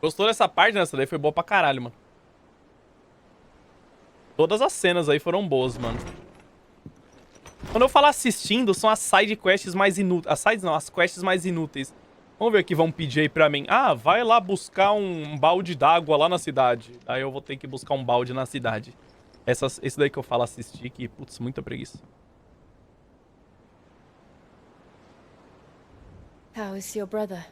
Gostou dessa parte, né? Essa daí foi boa pra caralho, mano. Todas as cenas aí foram boas, mano. Quando eu falo assistindo, são as side quests mais inúteis. As sides não, as quests mais inúteis. Vamos ver o que vão pedir aí pra mim. Ah, vai lá buscar um balde d'água lá na cidade. Aí eu vou ter que buscar um balde na cidade. Esse daí que eu falo assistir, que, putz, muita preguiça. How is your brother?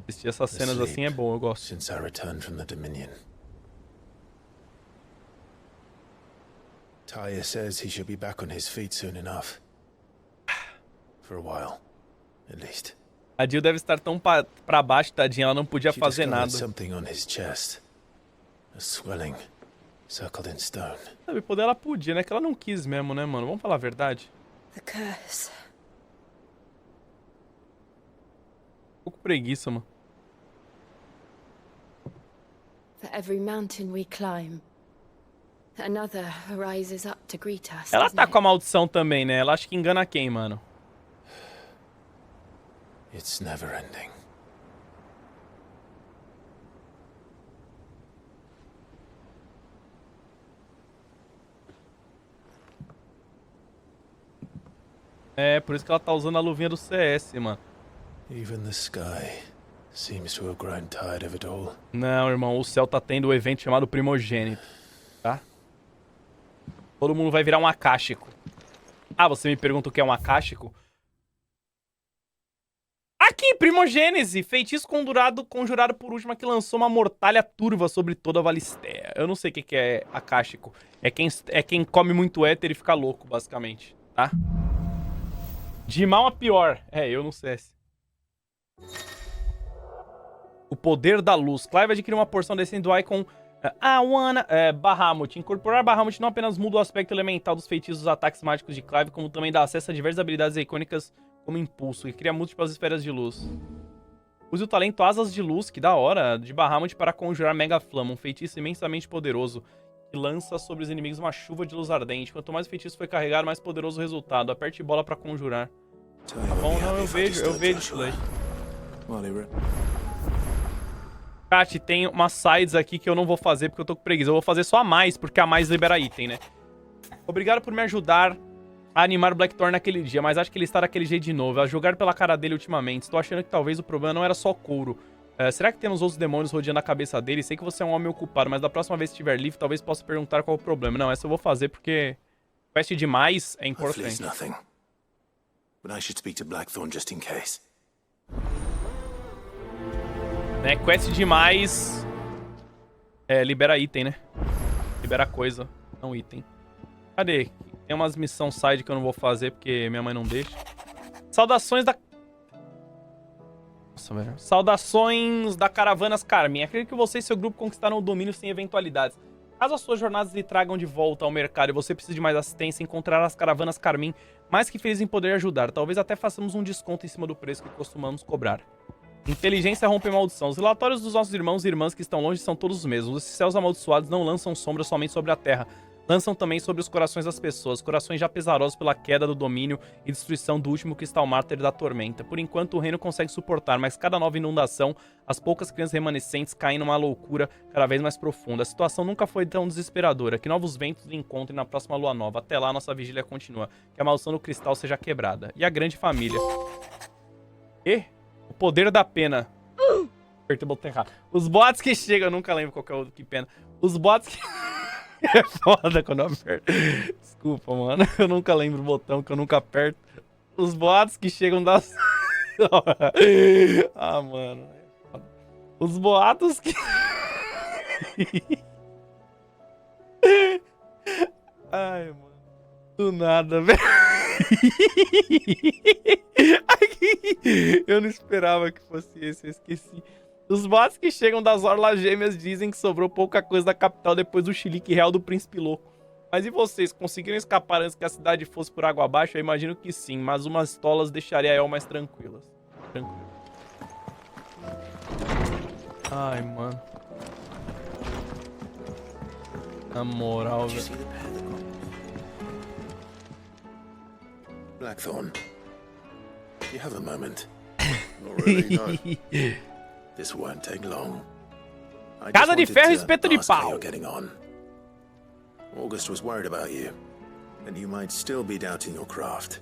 Assistir essas cenas assim é bom, eu gosto. Since I returned from the Dominion. Taya says he should be back on his feet soon enough. For a while, at least. A Jill deve estar tão pra baixo, tadinha, ela não podia fazer nada. Something on his chest. A swelling, circled in stone. Sabe, poder ela podia, né? Que ela não quis mesmo, né, mano? Vamos falar a verdade. The curse. Um pouco preguiça, mano. For every mountain we climb, another rises up to greet us. Ela tá com a maldição também, né? Ela acha que engana quem, mano? It's never ending. É, por isso que ela tá usando a luvinha do CS, mano. Even the sky seems to have grown tired of it all. Não, irmão, o céu tá tendo um evento chamado Primogênito, tá? Todo mundo vai virar um acástico. Ah, você me pergunta o que é um acástico? Aqui, Primogênese, feitiço conjurado por última que lançou uma mortalha turva sobre toda a Valistéia. Eu não sei o que é acástico. É quem come muito éter e fica louco, basicamente, tá? De mal a pior. É, eu não sei. O poder da luz. Clive adquiriu uma porção desse do Icon Bahamut. Incorporar Bahamut não apenas muda o aspecto elemental dos feitiços dos ataques mágicos de Clive, como também dá acesso a diversas habilidades icônicas como impulso, que cria múltiplas esferas de luz. Use o talento Asas de Luz, que da hora, de Bahamut para conjurar Mega Flama, um feitiço imensamente poderoso, que lança sobre os inimigos uma chuva de luz ardente. Quanto mais o feitiço foi carregado, mais poderoso o resultado. Aperte bola para conjurar. Tá bom, não, eu vejo isso daí. Chat, tem umas sides aqui que eu não vou fazer porque eu tô com preguiça. Eu vou fazer só a mais, porque a mais libera item, né? Obrigado por me ajudar a animar o Blackthorn naquele dia, mas acho que ele está daquele jeito de novo. A jogar pela cara dele ultimamente. Estou achando que talvez o problema não era só couro. Será que temos outros demônios rodeando a cabeça dele? Sei que você é um homem ocupado, mas da próxima vez que estiver livre, talvez possa perguntar qual é o problema. Não, essa eu vou fazer porque quest demais é importante. But I should speak to Blackthorn just in case. Né, quest demais libera item, né? Libera coisa, não item. Cadê? Tem umas missões side que eu não vou fazer porque minha mãe não deixa. Saudações da... Nossa, velho. Saudações da Caravanas Carmim. Acredito que você e seu grupo conquistaram o domínio sem eventualidades. Caso as suas jornadas lhe tragam de volta ao mercado e você precise de mais assistência, encontrar as Caravanas Carmim mais que felizes em poder ajudar. Talvez até façamos um desconto em cima do preço que costumamos cobrar. Inteligência rompe maldição. Os relatórios dos nossos irmãos e irmãs que estão longe são todos os mesmos. Os céus amaldiçoados não lançam sombra somente sobre a terra. Lançam também sobre os corações das pessoas, corações já pesarosos pela queda do domínio e destruição do último cristal mártir da tormenta. Por enquanto o reino consegue suportar, mas cada nova inundação, as poucas crianças remanescentes caem numa loucura cada vez mais profunda. A situação nunca foi tão desesperadora. Que novos ventos lhe encontrem na próxima lua nova. Até lá, nossa vigília continua. Que a maldição do cristal seja quebrada. E a grande família. E o poder da pena. Apertei o botão errado. Os boatos que chegam... Eu nunca lembro qual que é o que pena. Os boatos que... É foda quando eu aperto. Desculpa, mano. Eu nunca lembro o botão que eu nunca aperto. Os boatos que chegam das... Ah, mano. Os boatos que... Ai, mano. Do nada, velho. Eu não esperava que fosse esse, eu esqueci. Os boatos que chegam das orlas gêmeas dizem que sobrou pouca coisa da capital depois do chilique real do príncipe louco. Mas e vocês, conseguiram escapar antes que a cidade fosse por água abaixo? Eu imagino que sim, mas umas tolas deixaria a El mais tranquilas. Tranquilo. Ai, mano. Na moral, velho. Blackthorn. You have a moment. Not really, no. This won't take long. I just Casa de wanted ferro e to espeto de ask how pau. you're getting on. August was worried about you, and you might still be doubting your craft,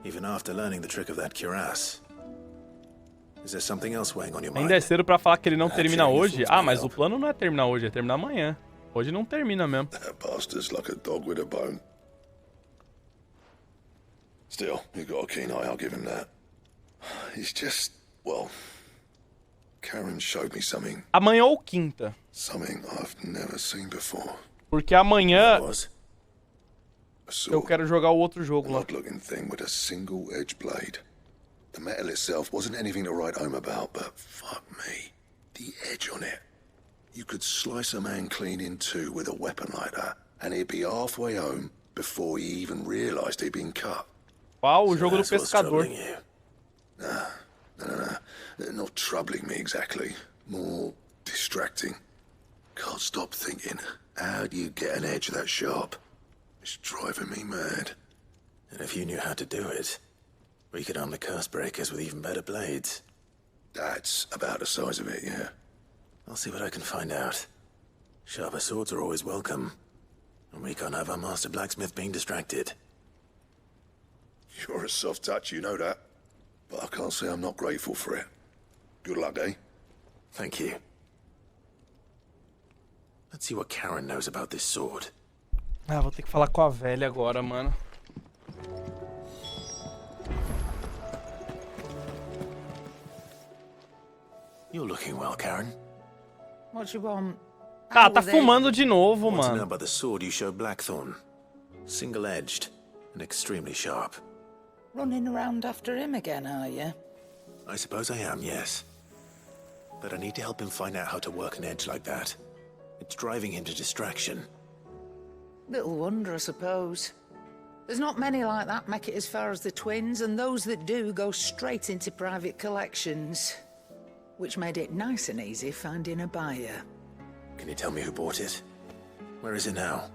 even after learning the trick of that cuirass. Is there something else weighing on your mind? Ainda é cedo pra falar que ele não termina hoje. Ah, mas o plano não é terminar hoje, é terminar amanhã. Hoje não termina mesmo. That bastard's like a dog with a bone. Still, you got a keen eye, I'll give him that. It's just, well, Karen showed me something. Amanhã ou quinta. Something I've never seen before. Porque amanhã Was? A sword, eu quero jogar o outro jogo an lá. odd-looking thing with a single edge blade. The metal itself wasn't anything to write home about, but fuck me, the edge on it. You could slice a man clean in two with a weapon like that, and he'd be halfway home before he even realised he'd been cut. Qual? O jogo do That's what's pescador. troubling you. No, not troubling me exactly, more distracting. Can't stop thinking, how do you get an edge that sharp? It's driving me mad. And if you knew how to do it, we could arm the curse breakers with even better blades. That's about the size of it, yeah. I'll see what I can find out. Sharper swords are always welcome. And we can't have our master blacksmith being distracted. You're a soft touch, you know that. But I can't say I'm not grateful for it. Good luck, eh? Thank you. Let's see what Karen knows about this sword. Ah, vou ter que falar com a velha agora, mano. You're looking well, Karen. What you want? Ah, tá fumando de novo, Want to know mano. about the sword you showed Blackthorn? Single-edged and extremely sharp. Running around after him again, are you? I suppose I am, yes. But I need to help him find out how to work an edge like that. It's driving him to distraction. Little wonder, I suppose. There's not many like that make it as far as the twins, and those that do go straight into private collections. Which made it nice and easy finding a buyer. Can you tell me who bought it? Where is it now?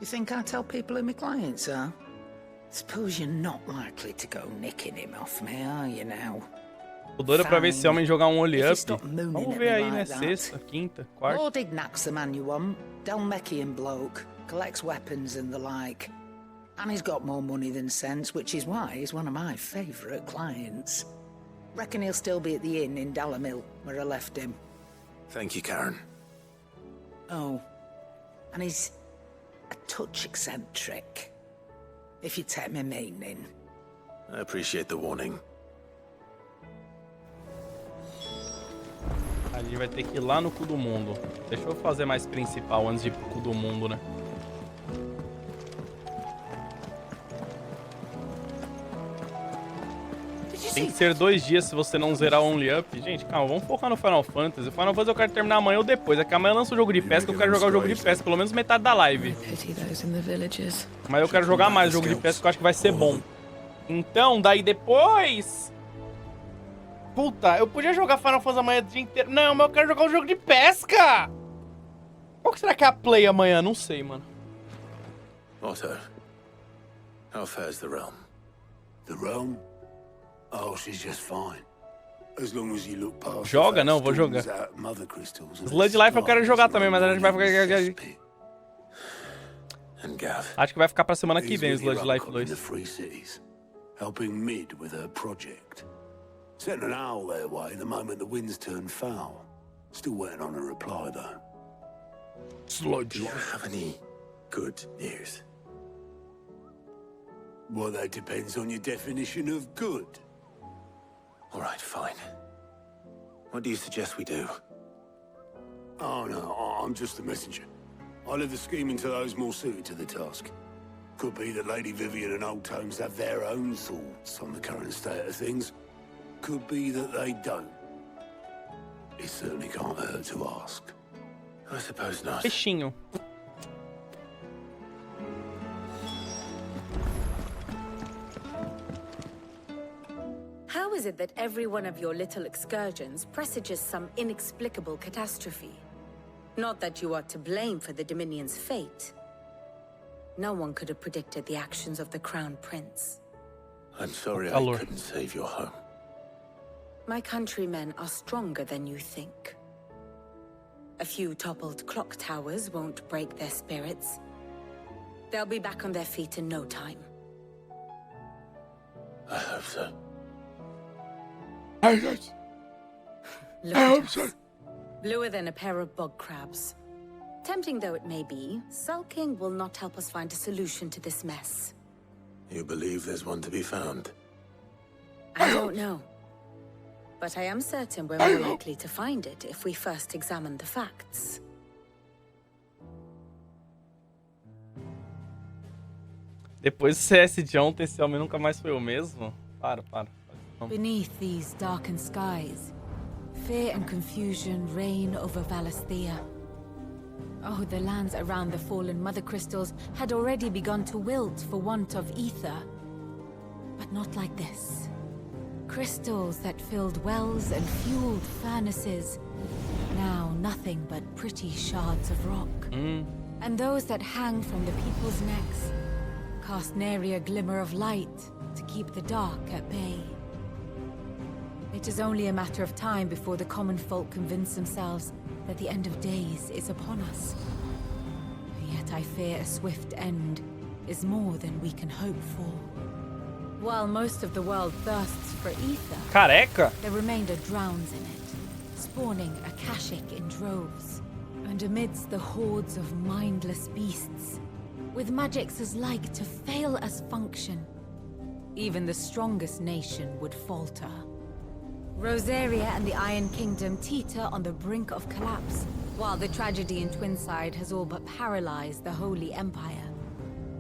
You think I tell people who my clients are? Suppose you're not likely to go nicking him off me, are you now? Tô doido pra ver esse homem jogar um If you olho stop up. mooning Vamos at ver me aí, né? like that. Sexta, quinta, quarta. Lord Ignac's the man you want. Dalmekian bloke. Collects weapons and the like. And he's got more money than sense, which is why he's one of my favourite clients. Reckon he'll still be at the inn in Dalamil, where I left him. Thank you, Karen. Oh, and he's a touch eccentric, if you take my meaning. I appreciate the warning. A gente vai ter que ir lá no cu do mundo. Deixa eu fazer mais principal antes de ir pro cu do mundo, né? Tem que ser 2 dias se você não zerar o Only Up. Gente, calma, vamos focar no Final Fantasy. O Final Fantasy eu quero terminar amanhã ou depois. É que amanhã lança o jogo de pesca, eu quero jogar o jogo de pesca, pelo menos metade da live. Pity those in the villages. Mas eu quero jogar mais o jogo de pesca, que eu acho que vai ser bom. Então, daí depois... Puta, eu podia jogar Final Fantasy amanhã o dia inteiro. Não, mas eu quero jogar o jogo de pesca! Qual que será que é a play amanhã? Não sei, mano. Otto, how fares the realm? The realm? Oh, she's just fine. As long as you look past Joga? the Não, vou jogar. storms out, mother crystals and Sludge Life eu quero jogar também, mas a gente vai ficar... And Gav, Acho que vai ficar pra semana que He's vem o with your Sludge Life uncle in the 2. Free Cities, helping Mid with her project. Sent an owl their way the moment the winds turned foul. Still waiting on a reply, though. do you have any good news? Well, that depends on your definition of good. All right, fine. What do you suggest we do? Oh, no, I'm just a messenger. I leave the scheming to those more suited to the task. Could be that Lady Vivian and Old Tomes have their own thoughts on the current state of things. Could be that they don't. It certainly can't hurt to ask. I suppose not. Peixinho. How is it that every one of your little excursions presages some inexplicable catastrophe? Not that you are to blame for the Dominion's fate. No one could have predicted the actions of the Crown Prince. I'm sorry I Calor. couldn't save your home. My countrymen are stronger than you think. A few toppled clock towers won't break their spirits. They'll be back on their feet in no time. I hope so. Look at us. Bluer than a pair of bog crabs. Tempting though it may be, sulking will not help us find a solution to this mess. You believe there's one to be found? I don't know. But I am certain we're more likely to find it if we first examine the facts. Depois do CS de ontem, esse homem nunca mais foi o mesmo? Para. Beneath these darkened skies, fear and confusion reign over Valisthea. Oh, the lands around the fallen mother crystals had already begun to wilt for want of ether. But not like this. Crystals that filled wells and fueled furnaces. Now nothing but pretty shards of rock. And those that hang from the people's necks cast nary a glimmer of light to keep the dark at bay. It is only a matter of time before the common folk convince themselves that the end of days is upon us. Yet I fear a swift end is more than we can hope for. While most of the world thirsts for ether, Careca? the remainder drowns in it, spawning Akashic in droves. And amidst the hordes of mindless beasts, with magics as like to fail as function, even the strongest nation would falter. Rosaria and the Iron Kingdom teeter on the brink of collapse, while the tragedy in Twinside has all but paralyzed the Holy Empire.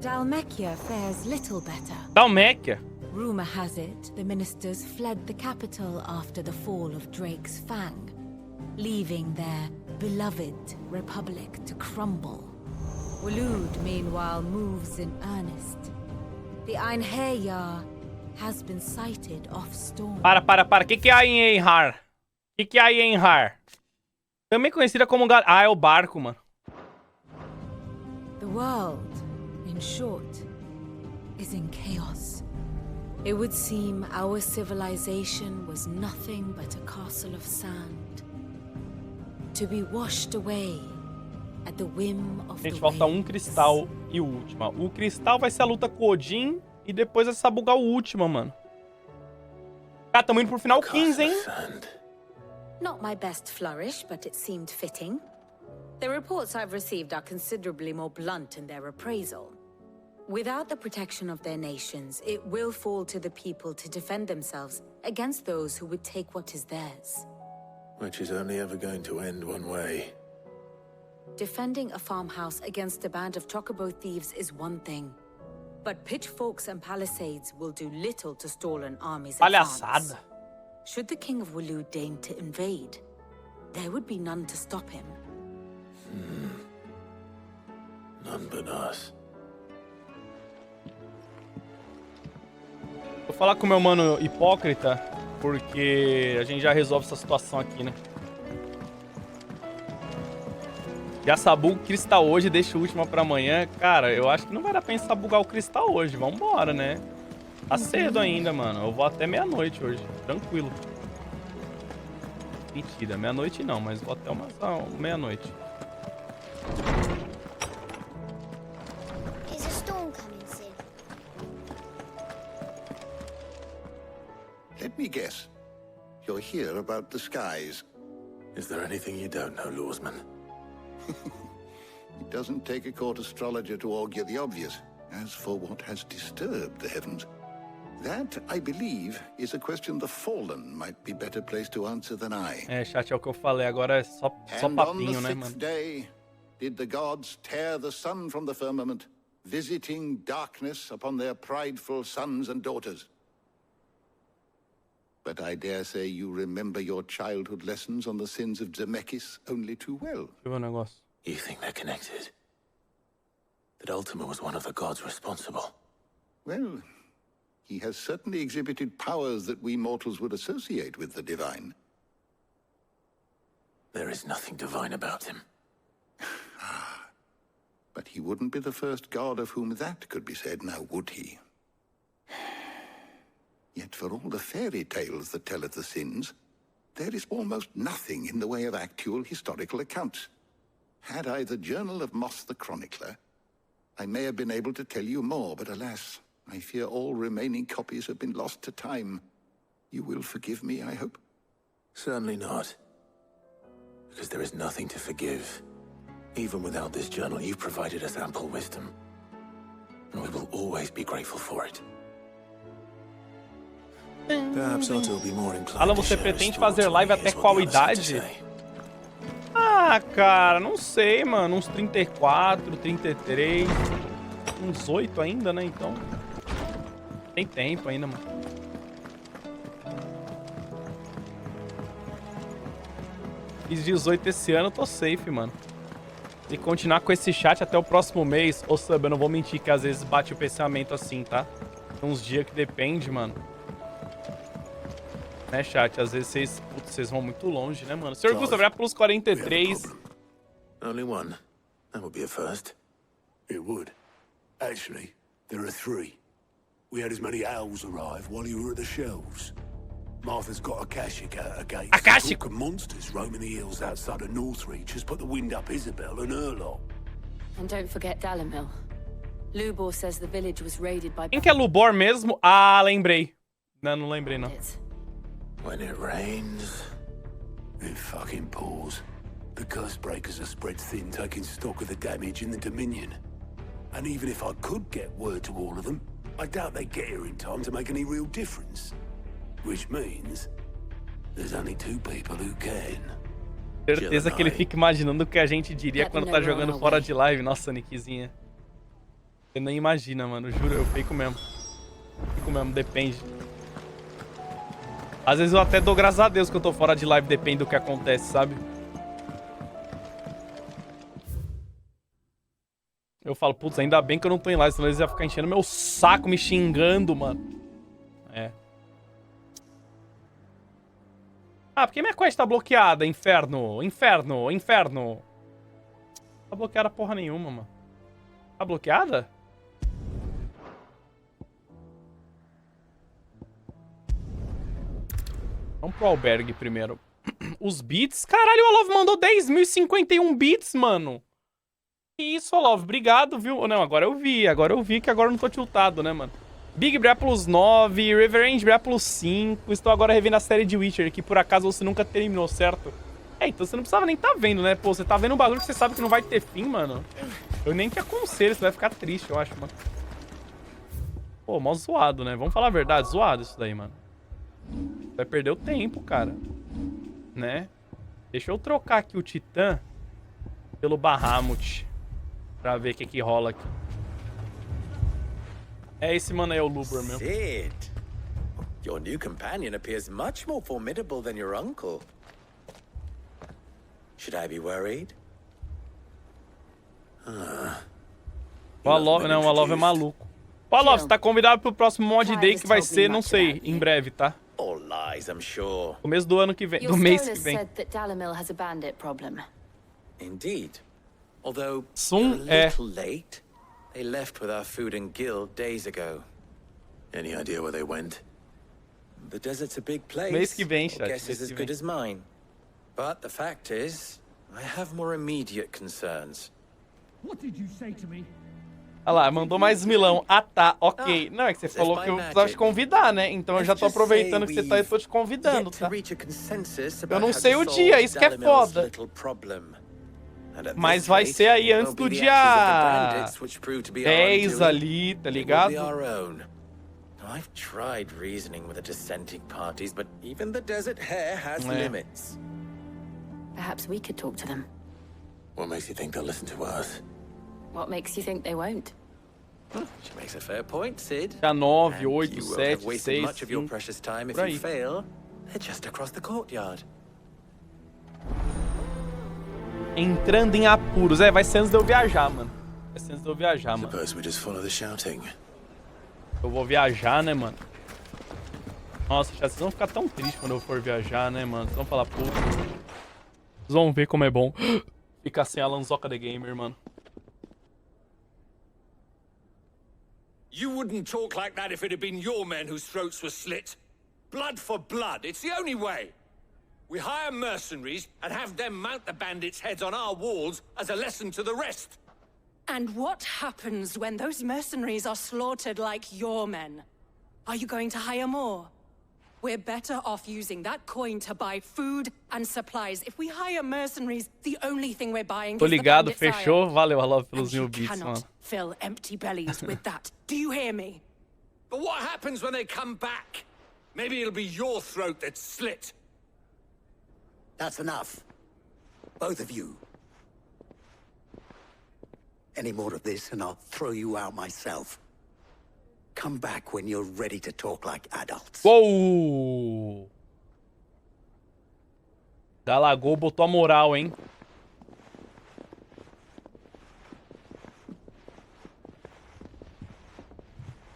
Dalmekia fares little better. Dalmekia? Rumor has it the ministers fled the capital after the fall of Drake's Fang, leaving their beloved republic to crumble. Waloed, meanwhile, moves in earnest. The Einherjar has been sighted off storm. Para. Que é a Einhar? Que é a Einhar? Também conhecida como... Ah, é o barco, mano. The world, in short, is in chaos. It would seem our civilization was nothing but a castle of sand, to be washed away at the whim of the Gente, falta um waves. cristal e o último. O cristal vai ser a luta com o Odin e depois vai sabugar o último, mano. Cara, tamo indo pro final 15, hein? Not my best flourish, but it seemed fitting. The reports I've received are considerably more blunt in their appraisal. Without the protection of their nations, it will fall to the people to defend themselves against those who would take what is theirs. Which is only ever going to end one way. Defending a farmhouse against a band of chocobo thieves is one thing. But pitchforks and palisades will do little to stall an army's advance. Palhaçada. Should the King of Waloed deign to invade, there would be none to stop him. None but us. Vou falar com o meu mano hipócrita, porque a gente já resolve essa situação aqui, né? Já sabuga o cristal hoje e deixa o último pra amanhã. Cara, eu acho que não vai dar pra gente sabugar o cristal hoje. Vambora, né? Tá cedo ainda, mano. Eu vou até meia-noite hoje. Tranquilo. Mentira, meia-noite não, mas vou até meia-noite. Is a storm coming soon? Let me guess. You're here about the skies. Is there anything you don't know, Lawsman? It doesn't take a court astrologer to augur the obvious. As for what has disturbed the heavens, that, I believe, is a question the Fallen might be better placed to answer than I. É, chat, é o que eu falei. Agora é só papinho, né, mano? Day, did the gods tear the sun from the firmament, visiting darkness upon their prideful sons and daughters? But I dare say you remember your childhood lessons on the sins of Zemeckis only too well. Deixa eu ver o negócio. You think they're connected? That Ultima was one of the gods responsible? Well, he has certainly exhibited powers that we mortals would associate with the divine. There is nothing divine about him. But he wouldn't be the first god of whom that could be said, now would he? Yet for all the fairy tales that tell of the sins, there is almost nothing in the way of actual historical accounts. Had I the Journal of Moss the Chronicler, I may have been able to tell you more, but alas, I fear all remaining copies have been lost to time. You will forgive me, I hope? Certainly not. Because there is nothing to forgive. Even without this journal, you've provided us ample wisdom. And we will always be grateful for it. Perhaps Otto will be more inclined Alan, to você share his pretende thoughts fazer with live me, até is what qual the others had to idade? say. Ah, cara, não sei, mano. Uns 34, 33. Uns 8 ainda, né? Então. Tem tempo ainda, mano. Fiz 18 esse ano, eu tô safe, mano. E continuar com esse chat até o próximo mês. Ô, Sub, eu não vou mentir que às vezes bate o pensamento assim, tá? Tem uns dias que depende, mano. Né, chat? Às vezes vocês... Putz, vocês vão muito longe, né, mano? Senhor Gustavo, já plus 43. Only one. That would be a first. It would. Actually, there are 3. We had as many owls arrive while you were at the shelves. Martha's got Akashic at her gates. Akashic? And monsters roaming the hills outside of Northreach has put the wind up Isabel and her lot. And don't forget Dalimil. Lubor says the village was raided by... Quem que é Lubor mesmo? Ah, lembrei. Não lembrei, não. When it rains... It fucking pours. The curse breakers are spread thin, taking stock of the damage in the Dominion. And even if I could get word to all of them, I doubt they'd get here in time to make any real difference. Which means there's only 2 people who can. Certeza que ele fica imaginando o que a gente diria quando tá jogando fora de live. Nossa, Nickzinha. Você nem imagina, mano. Juro, eu fico mesmo. Fico mesmo, depende. Às vezes eu até dou graças a Deus que eu tô fora de live, depende do que acontece, sabe? Eu falo, putz, ainda bem que eu não tô em live, senão eles iam ficar enchendo meu saco, me xingando, mano. É. Ah, por que minha quest tá bloqueada? Inferno, inferno, inferno. Tá bloqueada porra nenhuma, mano. Tá bloqueada? Vamos pro albergue primeiro. Os bits? Caralho, o Olov mandou 10.051 bits, mano. Que isso, Olov? Obrigado, viu? Não, agora eu vi que agora eu não tô tiltado, né, mano? Big Bra plus 9, Reverend Bra plus 5. Estou agora revendo a série de Witcher, que por acaso você nunca terminou, certo? É, então você não precisava nem tá vendo, né? Pô, você tá vendo um bagulho que você sabe que não vai ter fim, mano. Eu nem te aconselho, você vai ficar triste, eu acho, mano. Pô, mó zoado, né? Vamos falar a verdade, zoado isso daí, mano. Vai perder o tempo, cara. Né? Deixa eu trocar aqui o Titã pelo Bahamut. Pra ver o que rola aqui. É, esse mano aí é o Lubor, meu. Sid, your new companion appears much more formidable than your uncle. Should I be worried? O Olov, não, o Olov é maluco. O Olov, você tá convidado pro próximo Mod Day que vai ser, não sei, em breve, tá? All lies, I'm sure. Começo do ano que vem, do mês que vem. said that Dalimil has a bandit problem. Indeed. Although Sum a é... little late, they left with our food and guild days ago. Any idea where they went? The desert's a big place. Mês que vem, Your chat. guess is as good as mine. But the fact is, I have more immediate concerns. What did you say to me? Olha lá, mandou mais milão. Ah, tá, ok. Não, é que você falou que eu precisava te convidar, né? Então eu já tô aproveitando que você tá aí, tô te convidando, tá? Eu não sei o dia, isso que é foda. Mas vai ser aí antes do dia 10 ali, tá ligado? I've tried reasoning with the dissenting parties, but even the desert hare has limits. Perhaps we could talk to them. What makes you think they'll listen to us? What makes you think they won't? She makes a fair point, Sid. Dia 9, 8, You won't 7, have wasted 6, much of your 5. precious time if Por aí. you fail. They're just across the courtyard. Entrando em apuros. É, vai ser antes de eu viajar, mano. Vai ser antes de eu viajar, mano. Suppose we just follow the shouting. Eu vou viajar, né, mano? Nossa, já vocês vão ficar tão tristes quando eu for viajar, né, mano? Vocês vão falar, puta. Vocês vão ver como é bom ficar sem a Alanzoka The Gamer, mano. You wouldn't talk like that if it had been your men whose throats were slit. Blood for blood, it's the only way. We hire mercenaries and have them mount the bandits' heads on our walls as a lesson to the rest. And what happens when those mercenaries are slaughtered like your men? Are you going to hire more? We're better off using that coin to buy food and supplies. If we hire mercenaries, the only thing we're buying Tô is the ligado, bandits' fechou. ire. Valeu, Alove, pelos And you mil bits, cannot mano. fill empty bellies with that. Do you hear me? But what happens when they come back? Maybe it'll be your throat that's slit. That's enough. Both of you. Any more of this and I'll throw you out myself. Come back when you're ready to talk like adults. Uou! Galagol botou a moral, hein?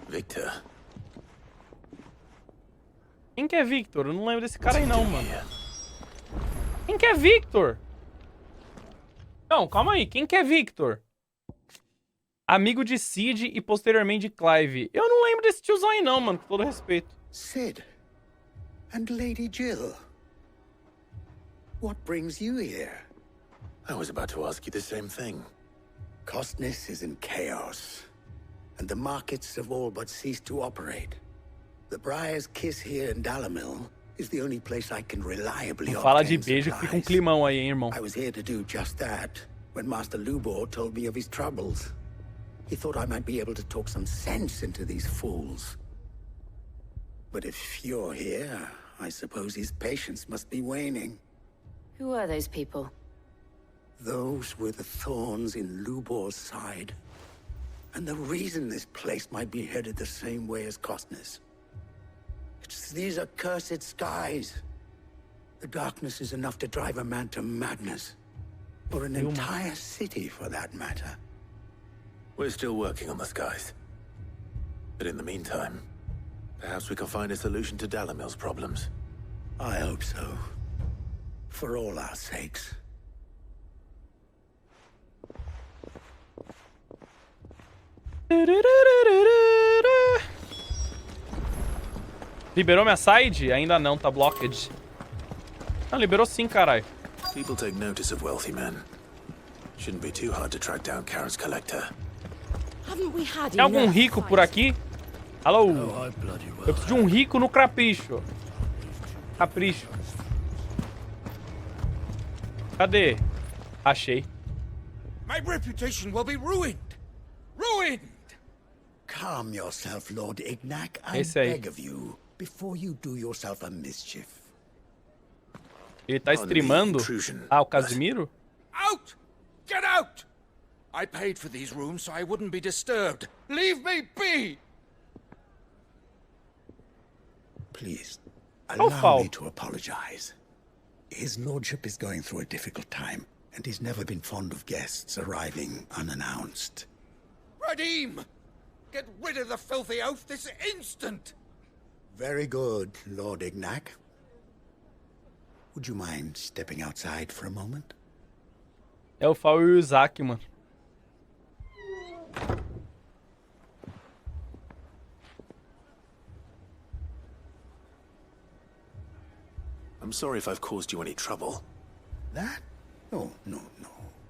Victor. Quem que é Victor? Eu não lembro desse cara aí não, mano. Quem que é Victor? Não, calma aí. Quem que é Victor? Amigo de Cid e posteriormente de Clive. Eu não lembro desse tiozão aí não, mano. Com todo respeito. Sid. And Lady Jill. What brings you here? I was about to ask you the same thing. Costness is in chaos. And the markets have all but ceased to operate. The Briar's Kiss here in Dalamil is the only place I can reliably Não fala de obtain beijo que fica um supplies. climão aí, hein, irmão. I was here to do just that when Master Lubor told me of his troubles. He thought I might be able to talk some sense into these fools. But if you're here, I suppose his patience must be waning. Who are those people? Those were the thorns in Lubor's side. And the reason this place might be headed the same way as Costness. It's these accursed skies. The darkness is enough to drive a man to madness. Or an entire city, for that matter. We're still working on the skies. But in the meantime, perhaps we can find a solution to Dalamil's problems. I hope so. For all our sakes. Liberou minha side? Ainda não, tá blocked. Não, liberou sim, caralho. People take notice of wealthy men. Shouldn't be too hard to track down Karen's collector. Haven't we had Tem algum enough rico fights? por aqui? Alô? Eu preciso de um rico no capricho. Capricho. Cadê? Achei. My reputation will be ruined. Ruined! Calm yourself, Lord Ignac. I Esse aí. beg of you, before you do yourself a mischief. Ele tá streamando? Ah, o Casimiro? Out! Get out! I paid for these rooms so I wouldn't be disturbed. Leave me be! Please, Oh, allow foul. me to apologize. His lordship is going through a difficult time, and he's never been fond of guests arriving unannounced. Radim! Get rid of the filthy oaf this instant! Very good, Lord Ignac. Would you mind stepping outside for a moment? É o Fal e o Isaac, mano. I'm sorry if I've caused you any trouble. That? Oh, no.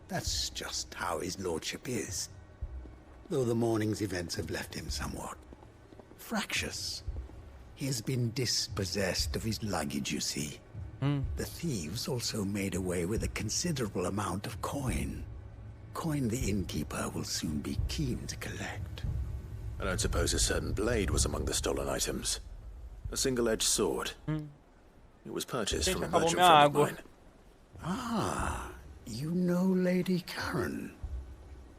That's just how his lordship is. Though the morning's events have left him somewhat fractious. He has been dispossessed of his luggage, you see. The thieves also made away with a considerable amount of coin. Coin the innkeeper will soon be keen to collect. I don't suppose a certain blade was among the stolen items. A single-edged sword. It was purchased from a acabou merchant minha friend of água. mine. Ah, you know Lady Karen?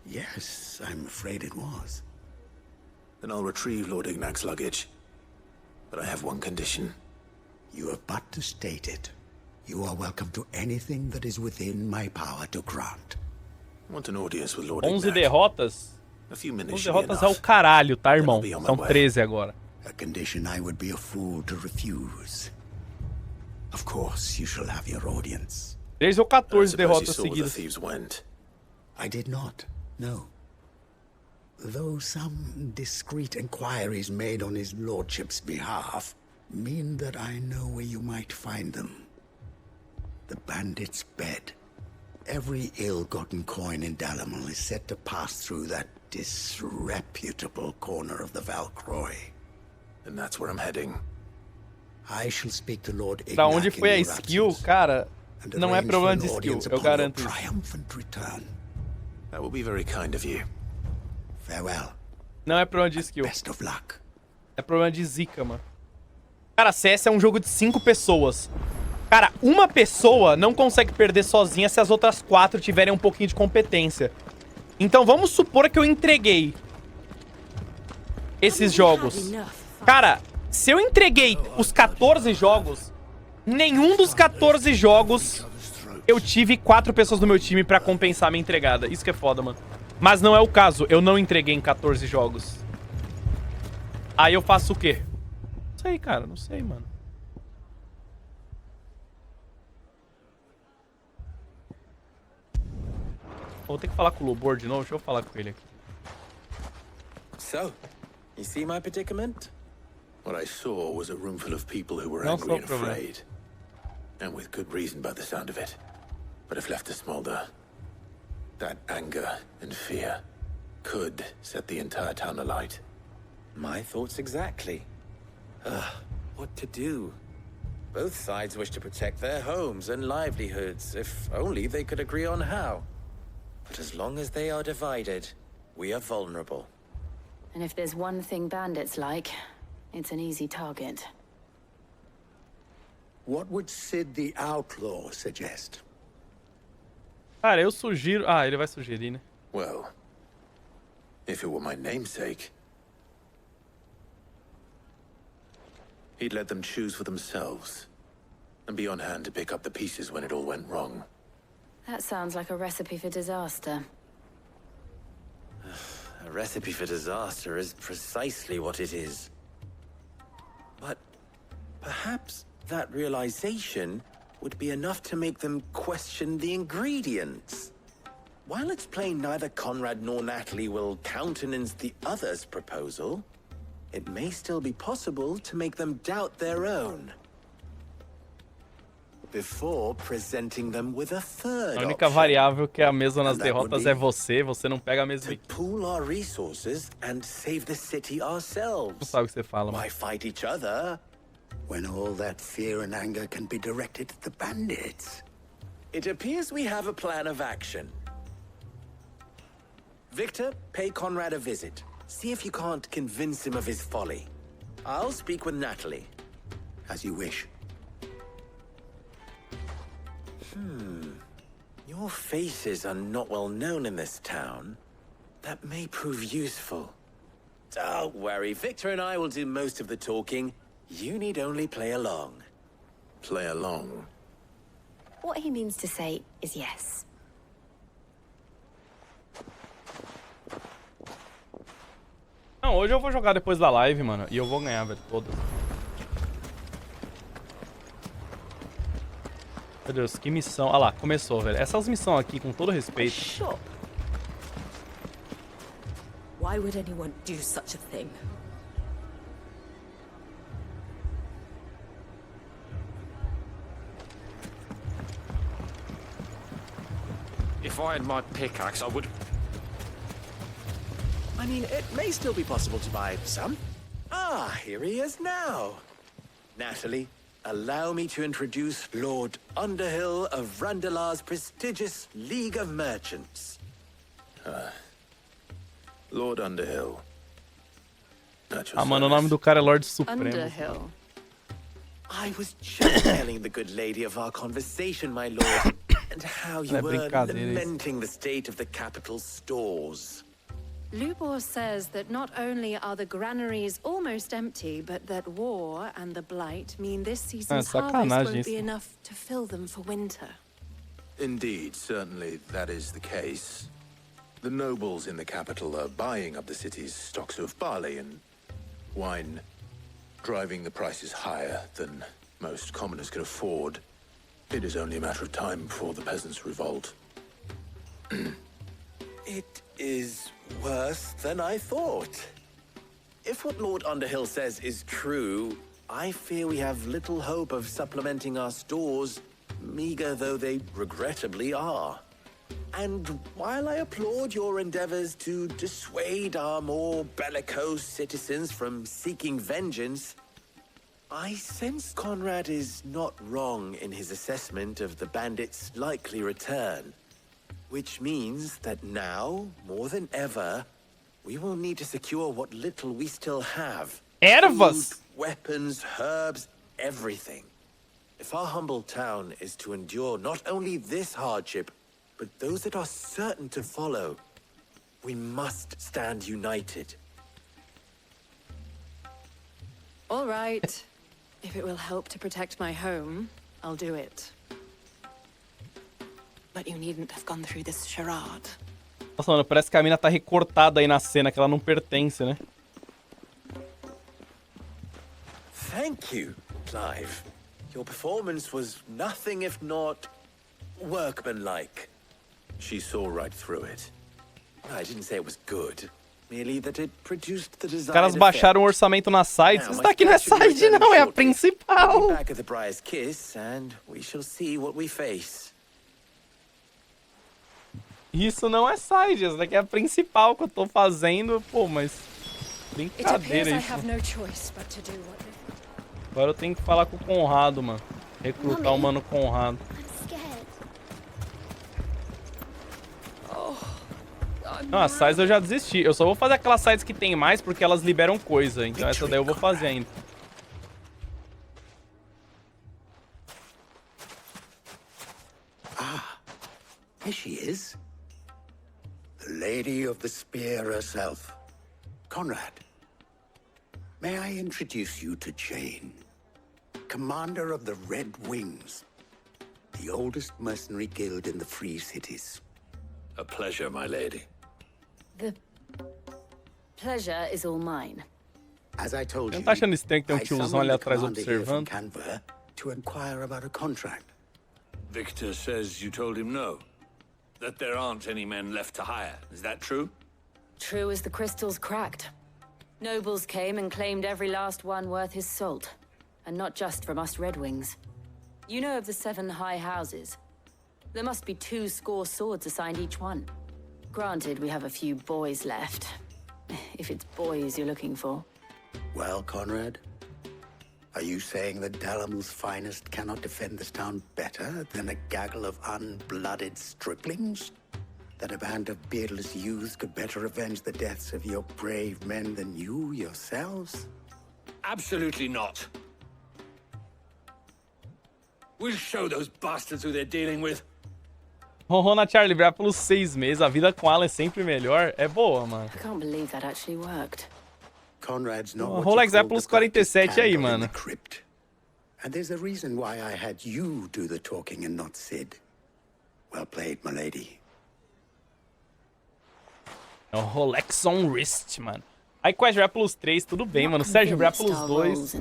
Yes, I'm afraid it was. Then I'll retrieve Lord Ignac's luggage. But I have one condition. You have but to state it. You are welcome to anything that is within my power to grant. I want an audience with Lord 11 Ignac. derrotas? A few minutes 11 should be derrotas é o enough. caralho, tá, irmão? Then I'll be on my São way. 13 agora. A condition I would be a fool to refuse. Of course, you shall have your audience. 13 ou I don't 14 suppose you derrotas saw where the seguidas. thieves went. I did not, no. though some discreet inquiries made on his lordship's behalf mean that I know where you might find them. The bandit's bed. Every ill-gotten coin in Dalamil is said to pass through that disreputable corner of the Valcroy. And that's where I'm heading. I shall speak to Lord Da onde Ignac foi a in your skill, absence, cara, and não é arrange problema for de an skill, audience eu upon your garanto isso. triumphant return. That will be very kind of you. Farewell. Não é problema de skill. Best of luck. É problema de zica, mano. Cara, CS é um jogo de 5 pessoas. Cara, uma pessoa não consegue perder sozinha se as outras 4 tiverem um pouquinho de competência. Então vamos supor que eu entreguei esses jogos. Cara, se eu entreguei os 14 jogos, nenhum dos 14 jogos eu tive 4 pessoas no meu time pra compensar a minha entregada. Isso que é foda, mano. Mas não é o caso, eu não entreguei em 14 jogos. Aí eu faço o quê? Não sei, cara, não sei, mano. Vou ter que falar com o Lubor de novo, deixa eu falar com ele aqui. So, you see my predicament? What I saw was a room full of people who were No angry and problem. afraid. And with good reason by the sound of it. But if left to smolder, that anger and fear could set the entire town alight. My thoughts exactly. What to do? Both sides wish to protect their homes and livelihoods, if only they could agree on how. But as long as they are divided, we are vulnerable. And if there's one thing bandits like, it's an easy target. What would Sid the Outlaw suggest? Cara, eu sugiro... Ah, ele vai sugerir, né? Well, if it were my namesake, he'd let them choose for themselves and be on hand to pick up the pieces when it all went wrong. That sounds like a recipe for disaster. A recipe for disaster is precisely what it is. But perhaps that realization would be enough to make them question the ingredients. While it's plain neither Conrad nor Natalie will countenance the other's proposal, it may still be possible to make them doubt their own before presenting them with a third A única option. variável que é a mesma nas derrotas é você não pega a mesma... To pool our resources and save the city Não ourselves. sabe o que você fala, mano. Why fight each other? When all that fear and anger can be directed at the bandits. It appears we have a plan of action. Victor, pay Conrad a visit. See if you can't convince him of his folly. I'll speak with Natalie. As you wish. Your faces are not well known in this town. That may prove useful. Don't worry, Victor and I will do most of the talking. You need only play along. Play along. What he means to say is yes. Não, hoje eu vou jogar depois da live, mano. E eu vou ganhar, velho, todas. Meu Deus, que missão. Ah lá, começou, velho. Essas missões aqui, com todo respeito. Sure. Why would anyone do such a thing? If I had my pickaxe, I would... I mean, it may still be possible to buy some. Ah, here he is now. Natalie, allow me to introduce Lord Underhill of Randalar's prestigious League of Merchants. Lord Underhill. Ah, mano, o nome do cara é Lorde Supremo. Underhill. I was just telling the good lady of our conversation, my lord, and how you were lamenting the state of the capital's stores. Lubor says that not only are the granaries almost empty, but that war and the blight mean this season's harvest won't be enough to fill them for winter. Indeed, certainly that is the case. The nobles in the capital are buying up the city's stocks of barley and wine, driving the prices higher than most commoners can afford. It is only a matter of time before the peasants revolt. It is worse than I thought. If what Lord Underhill says is true, I fear we have little hope of supplementing our stores, meager though they regrettably are. And while I applaud your endeavors to dissuade our more bellicose citizens from seeking vengeance, I sense Conrad is not wrong in his assessment of the bandits' likely return. Which means that now, more than ever, we will need to secure what little we still have. Ervas! Food, weapons, herbs, everything. If our humble town is to endure not only this hardship, but those that are certain to follow, we must stand united. All right. If it will help to protect my home, I'll do it. But you needn't have gone through this charade. Nossa, mano, parece que a mina tá recortada aí na cena, que ela não pertence, né? Thank you, Clive. Your performance was nothing if not workmanlike. She saw right through it. I didn't say it was good. Merely that it produced the desired Os caras baixaram o orçamento nas sides. Isso daqui não é side, não, é a principal. Back at the Briar's Kiss, and we shall see what we face. Isso não é side, isso daqui é a principal que eu tô fazendo. Pô, mas... brincadeira isso. Agora eu tenho que falar com o Conrado, mano. Recrutar o mano Conrado. Não, as sides eu já desisti. Eu só vou fazer aquelas sides que tem mais porque elas liberam coisa. Então essa daí eu vou fazer ainda. Ah, here she is. The Lady of the Spear herself. Conrad, may I introduce you to Jane, commander of the Red Wings, the oldest mercenary guild in the Free Cities. A pleasure, my lady. The pleasure is all mine. As I told you, Não tá achando estranho que tem um I tiozão summoned ali the atrás commander here from observando? Canberra to inquire about a contract. Victor says you told him no. That there aren't any men left to hire. Is that true? True as the crystals cracked. Nobles came and claimed every last one worth his salt. And not just from us Red Wings. You know of the 7 high houses? There must be 2 swords assigned each one. Granted, we have a few boys left. If it's boys you're looking for. Well, Conrad, are you saying that Dalamul's finest cannot defend this town better than a gaggle of unblooded striplings? That a band of beardless youths could better avenge the deaths of your brave men than you yourselves? Absolutely not. We'll show those bastards who they're dealing with. Ronrona Charlie, virar pelos 6 meses, a vida com ela é sempre melhor. É boa, mano. I can't believe that actually worked. Conrad's not O Rolex é pelos 47 aí, mano. And there's a reason why I had you do the talking and not Sid. Well played, my lady. É o Rolex on wrist, mano. Aí Quest virar pelos 3, tudo bem, mano. Sérgio virar pelos 2.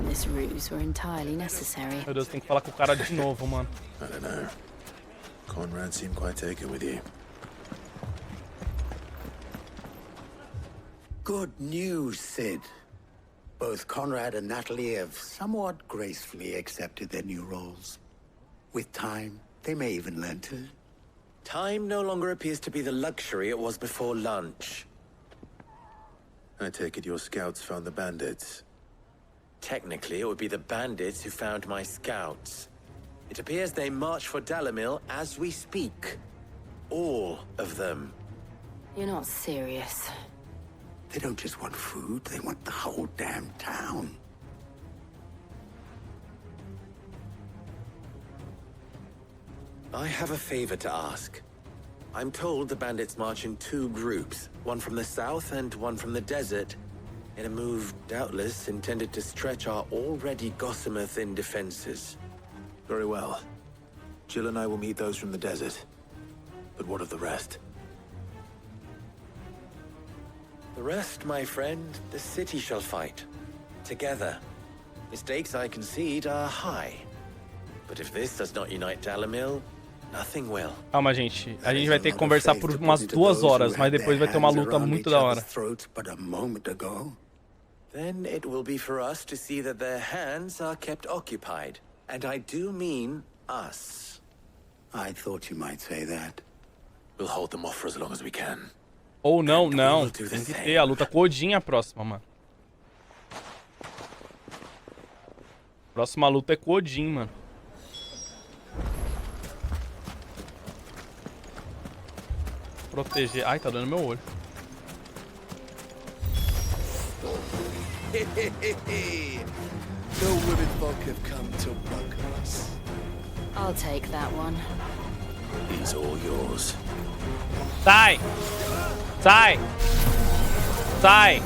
Meu Deus, tem que falar com o cara de novo, mano. I don't know. Conrad seemed quite taken with you. Good news, Sid. Both Conrad and Natalie have somewhat gracefully accepted their new roles. With time, they may even learn to... Time no longer appears to be the luxury it was before lunch. I take it your scouts found the bandits. Technically, it would be the bandits who found my scouts. It appears they march for Dalamil as we speak. All of them. You're not serious. They don't just want food, they want the whole damn town. I have a favor to ask. I'm told the bandits march in 2 groups, one from the south and one from the desert, in a move doubtless intended to stretch our already gossamer-thin defenses. Very well. Jill and I will meet those from the desert. But what of the rest? The rest, my friend, the city shall fight. Together. The stakes, I concede, are high. But if this does not unite Dalamil, Nothing will. Calma, gente. A gente vai ter que conversar por umas 2 horas, mas depois vai ter uma luta muito da hora. Then it will be for us to see that their hands are kept occupied. And I do mean us. I thought you might say that. We'll hold them off for as long as we can. Ou não. Tem que ter a luta com Odin a próxima, mano. Próxima luta é com Odin, mano. Proteger. Ai, tá dando meu olho. The women folk have come to welcome us. I'll take that one. He's all yours. Sai! Sai! Sai!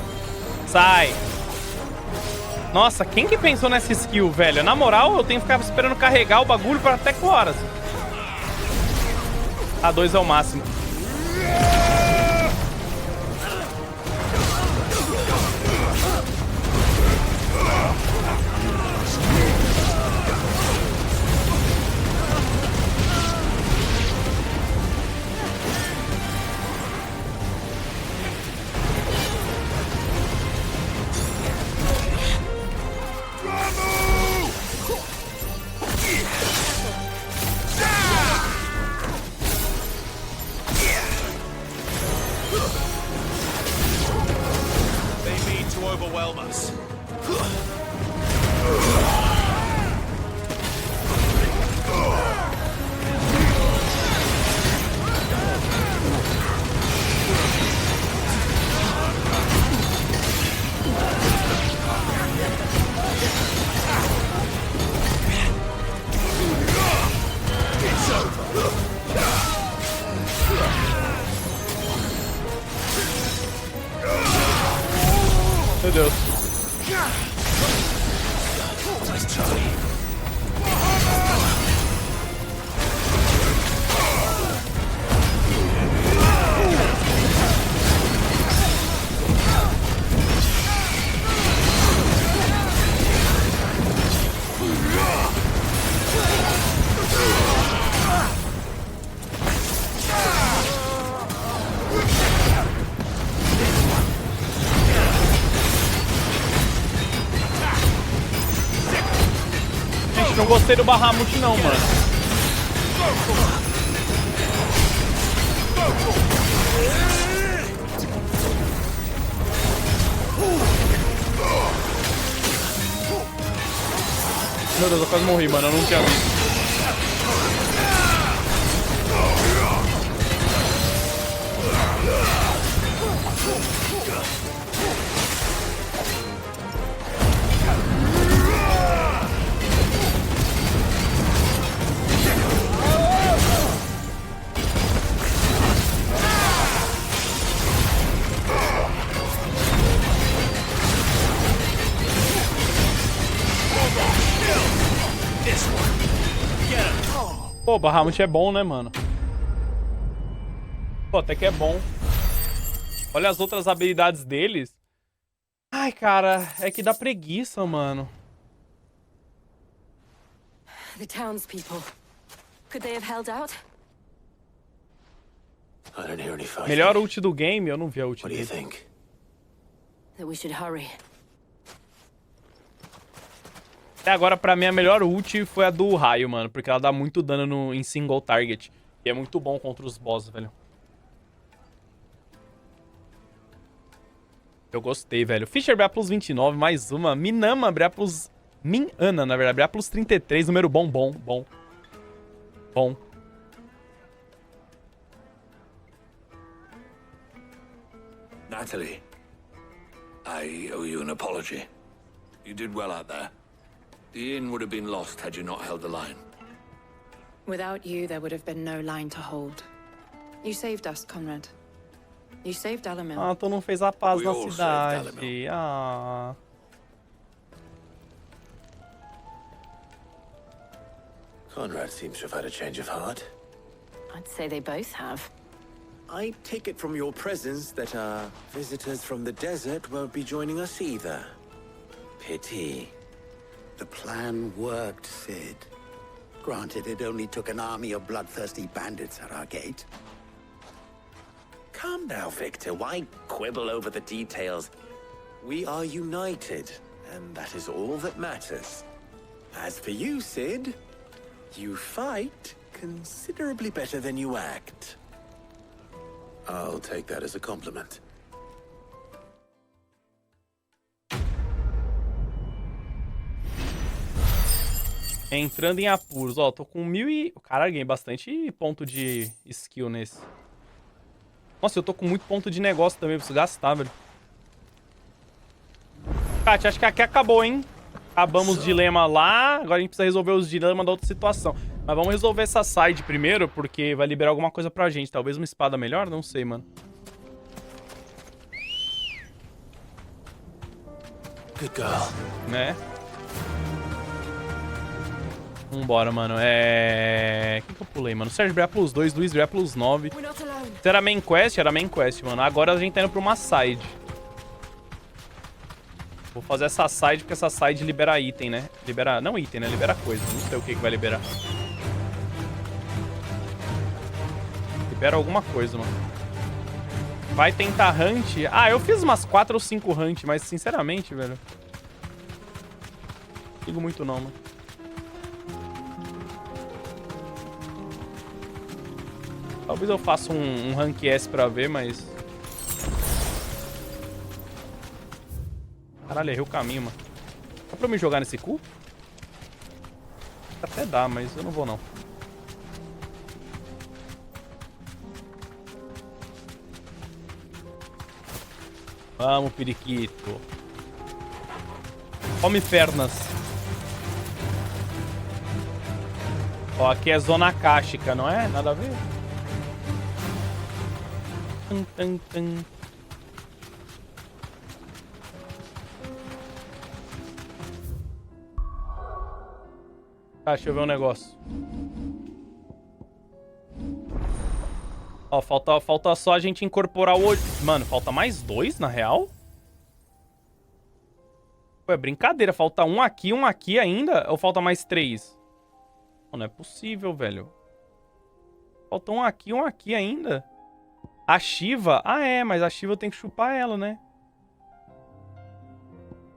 Sai! Nossa, quem que pensou nessa skill, velho? Na moral, eu tenho que ficar esperando carregar o bagulho por até 4 horas. A 2 é o máximo. Overwhelm us. It's over. Meu Deus. Não gostei do Bahamut não, mano. Meu Deus, eu quase morri, mano. Eu não tinha visto. Pô, Bahamut é bom, né, mano? Pô, até que é bom. Olha as outras habilidades deles. Ai, cara, é que dá preguiça, mano. The townspeople. Could they have held out? I don't hear any fighting. Melhor ult do game? Eu não vi a ult What do you dele. think? That we should hurry. Até agora, pra mim, a melhor ult foi a do raio, mano. Porque ela dá muito dano em single target. E é muito bom contra os boss, velho. Eu gostei, velho. Fischer BA plus 29, mais uma. Minama BA plus... Minana, na verdade. BA plus 33, número bom. Bom. Natalie, I owe you an apology. You did well out there. The inn would have been lost had you not held the line. Without you, there would have been no line to hold. You saved us, Conrad. You saved Alamil. Ah, tu não fez a paz We na all saved cidade. Alamil. Ah. Conrad seems to have had a change of heart. I'd say they both have. I take it from your presence that our visitors from the desert won't be joining us either. Pity. The plan worked, Sid. Granted, it only took an army of bloodthirsty bandits at our gate. Calm now, Victor. Why quibble over the details? We are united, and that is all that matters. As for you, Sid, you fight considerably better than you act. I'll take that as a compliment. Entrando em apuros. Ó, tô com 1000 e... Caralho, ganhei bastante ponto de skill nesse. Nossa, eu tô com muito ponto de negócio também. Preciso gastar, velho. Kat, acho que aqui acabou, hein? Acabamos o dilema lá. Agora a gente precisa resolver os dilemas da outra situação. Mas vamos resolver essa side primeiro, porque vai liberar alguma coisa pra gente. Talvez uma espada melhor? Não sei, mano. Good girl. Né? Vambora, mano. O que eu pulei, mano? Sérgio Brea plus 2, Luiz Brea plus 9. Isso era main quest? Era main quest, mano. Agora a gente tá indo pra uma side. Vou fazer essa side, porque essa side libera item, né? Libera... Não item, né? Libera coisa. Não sei o que vai liberar. Libera alguma coisa, mano. Vai tentar hunt. Ah, eu fiz umas 4 ou 5 hunt, mas sinceramente, velho... Não ligo muito não, mano. Talvez eu faça um rank S pra ver, mas... Caralho, errei o caminho, mano. Dá pra me jogar nesse cu? Até dá, mas eu não vou, não. Vamos, periquito. Come pernas. Ó, aqui é zona cáustica, não é? Nada a ver. Tum, tum, tum. Tá, deixa eu ver um negócio. Ó, falta só a gente incorporar o olho. Mano, falta mais 2, na real? Pô, é brincadeira. Falta um aqui ainda? Ou falta mais 3? Não é possível, velho. Falta um aqui ainda. A Shiva? Ah, é, mas a Shiva eu tenho que chupar ela, né?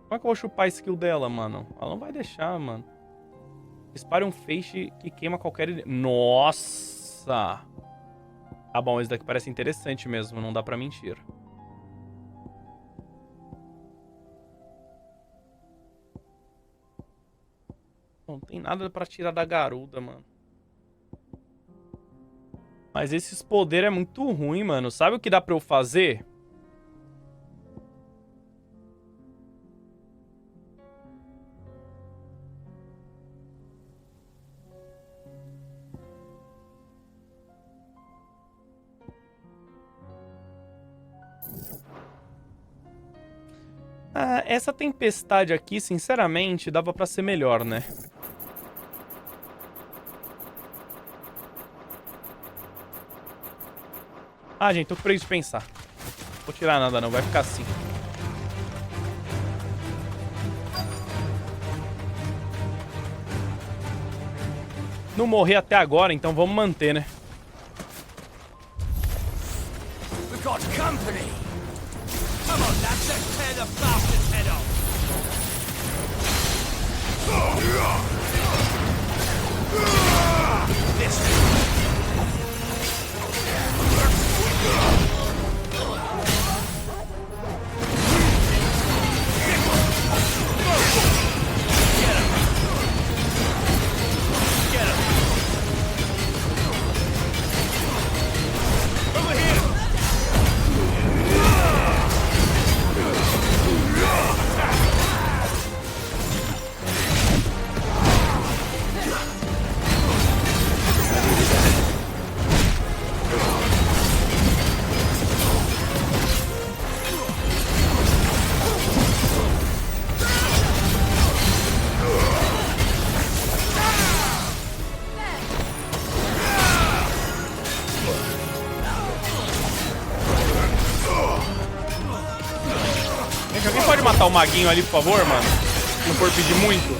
Como é que eu vou chupar a skill dela, mano? Ela não vai deixar, mano. Dispare um feixe que queima qualquer... Nossa! Tá bom, esse daqui parece interessante mesmo, não dá pra mentir. Não tem nada pra tirar da garuda, mano. Mas esses poderes é muito ruim, mano. Sabe o que dá pra eu fazer? Ah, essa tempestade aqui, sinceramente, dava pra ser melhor, né? Ah, gente, tô com preguiça de pensar. Não vou tirar nada não, vai ficar assim. Não morrer até agora, então vamos manter, né? We got company. Come on, lads, let's tear the bastard's head off. This Gente, alguém pode matar o maguinho ali, por favor, mano? Se não for pedir muito.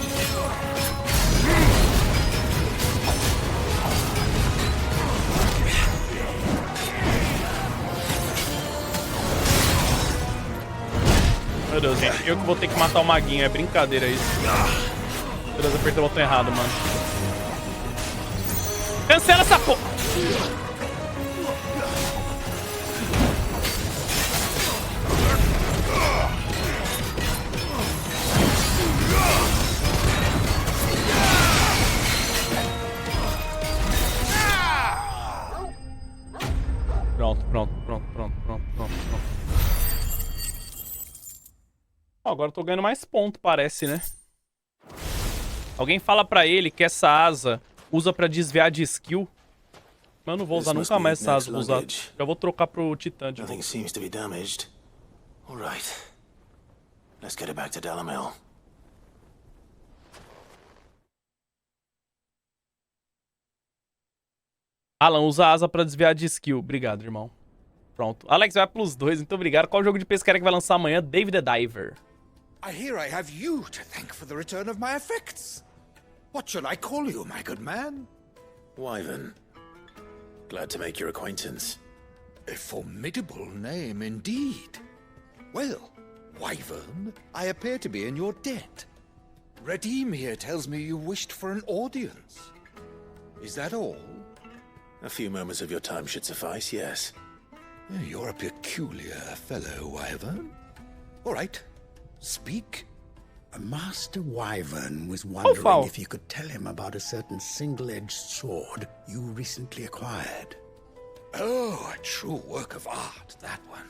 Meu Deus, gente. Eu que vou ter que matar o maguinho. É brincadeira isso. Meu Deus, apertei o botão errado, mano. Cancela essa porra! Pronto. Ó, agora eu tô ganhando mais ponto, parece, né? Alguém fala pra ele que essa asa usa pra desviar de skill. Mas eu não vou usar nunca mais essa asa. Vou usar. Já vou trocar pro Titã de Nothing seems to be damaged. All right. Let's get it back to Delamel. Alan, usa a asa pra desviar de skill. Obrigado, irmão. Pronto. Alex vai plus 2, muito obrigado. Qual jogo de pescaria que vai lançar amanhã? David the Diver. I hear I have you to thank for the return of my effects. What shall I call you, my good man? Wyvern. Glad to make your acquaintance. A formidable name indeed. Well, Wyvern, I appear to be in your debt. Redeem here tells me you wished for an audience. Is that all? A few moments of your time should suffice, yes. You're a peculiar fellow, Wyvern. All right, speak. Master Wyvern was wondering if you could tell him about a certain single-edged sword you recently acquired. Oh, a true work of art, that one.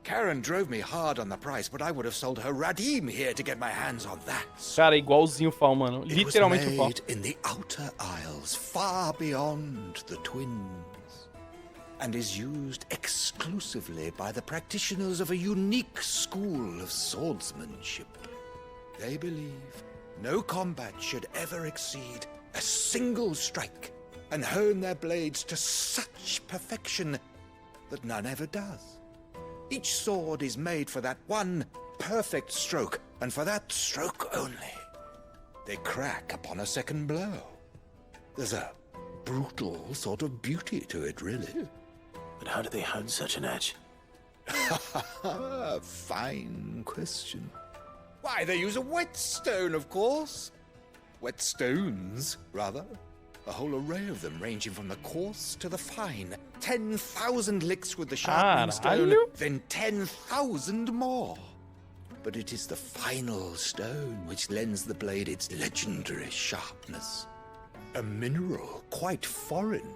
Karen drove me hard on the price, but I would have sold her Radim here to get my hands on that. Cara, igualzinho o Fal, mano. Literalmente o Fal. It was made in the outer isles, far beyond the twins, and is used exclusively by the practitioners of a unique school of swordsmanship. They believe no combat should ever exceed a single strike, and hone their blades to such perfection that none ever does. Each sword is made for that one perfect stroke, and for that stroke only. They crack upon a second blow. There's a brutal sort of beauty to it, really. But how do they hone such an edge? Fine question. Why, they use a whetstone, of course. Whetstones, rather. A whole array of them, ranging from the coarse to the fine. 10,000 licks with the sharpening stone, then 10,000 more. But it is the final stone which lends the blade its legendary sharpness. A mineral quite foreign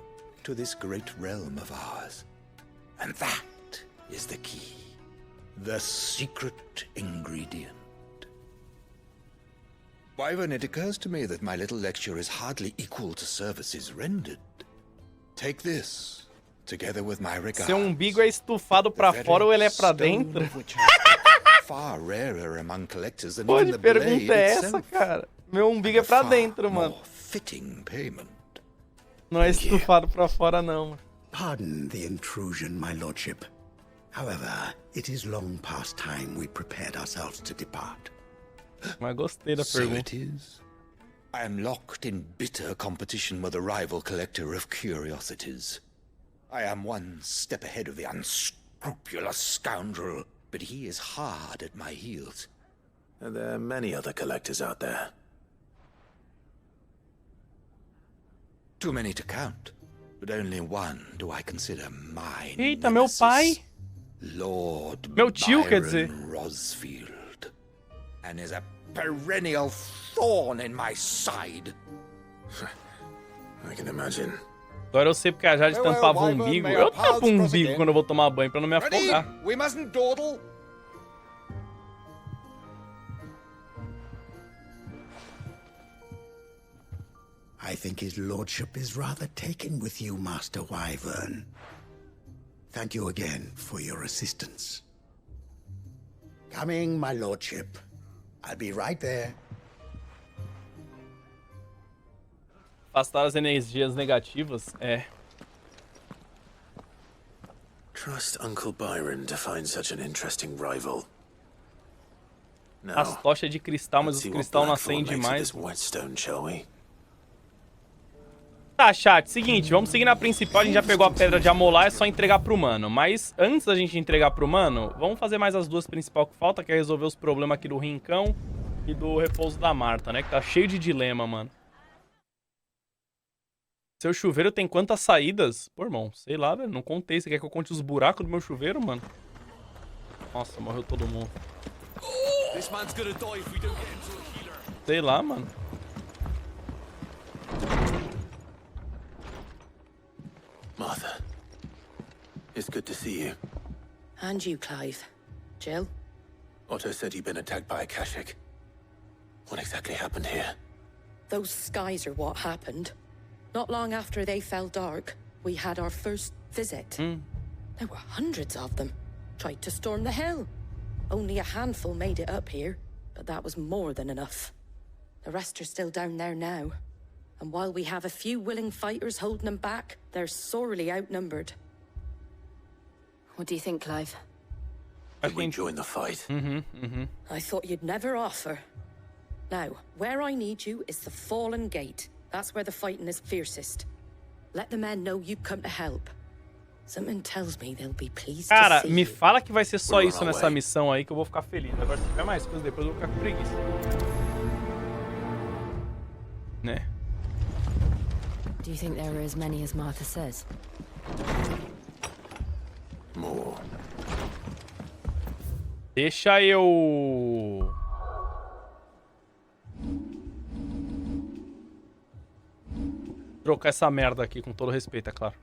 to this great realm of ours. And that is the key. The secret ingredient. Wyvern, it occurs to me that my little lecture is hardly equal to services rendered. Take this, together with my regards. Seu umbigo é estufado pra fora ou ele é pra dentro? Far rarer among collectors than Pô, even de the blade pergunta é essa, itself. cara? Meu umbigo é pra dentro, mano. Fitting payment. Não é estufado pra fora, não, mano. Pardon the intrusion, my lordship. However, it is long past time we prepared ourselves to depart. Mas gostei da So pergunta. it is. I am locked in bitter competition with a rival collector of curiosities. I am one step ahead of the unscrupulous scoundrel, but he is hard at my heels. And there are many other collectors out there. Too many to count, but only one do I consider mine. Eita, meu pai. Lord Meu tio, quer dizer. Byron Rosfield, and is a perennial thorn in my side. I can imagine. Agora eu sei porque a Jade tampava o umbigo. Eu tampo o umbigo quando eu vou tomar banho pra não me afogar. We mustn't dawdle. I think his lordship is rather taken with you, Master Wyvern. Thank you again for your assistance. Coming, my lordship. I'll be right there. Afastar as energias negativas, é. Trust Uncle Byron to find such an interesting rival. As tochas de cristal, mas os cristal não acendem mais. Whetstone, shall we? Tá, chat, seguinte, vamos seguir na principal, a gente já pegou a pedra de amolar, é só entregar pro mano. Mas antes da gente entregar pro mano, vamos fazer mais as duas principais que faltam, que é resolver os problemas aqui do rincão e do repouso da Marta, né? Que tá cheio de dilema, mano. Seu chuveiro tem quantas saídas? Pô, irmão, sei lá, velho, não contei. Você quer que eu conte os buracos do meu chuveiro, mano? Nossa, morreu todo mundo. Sei lá, mano. Martha, it's good to see you. And you, Clive. Jill? Otto said you'd been attacked by a Kashik. What exactly happened here? Those skies are what happened. Not long after they fell dark, we had our first visit. There were hundreds of them. Tried to storm the hill. Only a handful made it up here, but that was more than enough. The rest are still down there now. And while we have a few willing fighters holding them back, they're sorely outnumbered. What do you think, Clive? Did we join the fight? I thought you'd never offer. Now, where I need you is the Fallen Gate. That's where the fighting is fiercest. Let the men know you come to help. Something tells me they'll be pleased to Cara, see me you. fala que vai ser só isso nessa missão aí que eu vou ficar feliz. Agora se tiver mais coisas depois eu vou ficar com preguiça. Né? Do you think there are as many as Martha says? More. Deixa eu... trocar essa merda aqui, com todo respeito, é claro.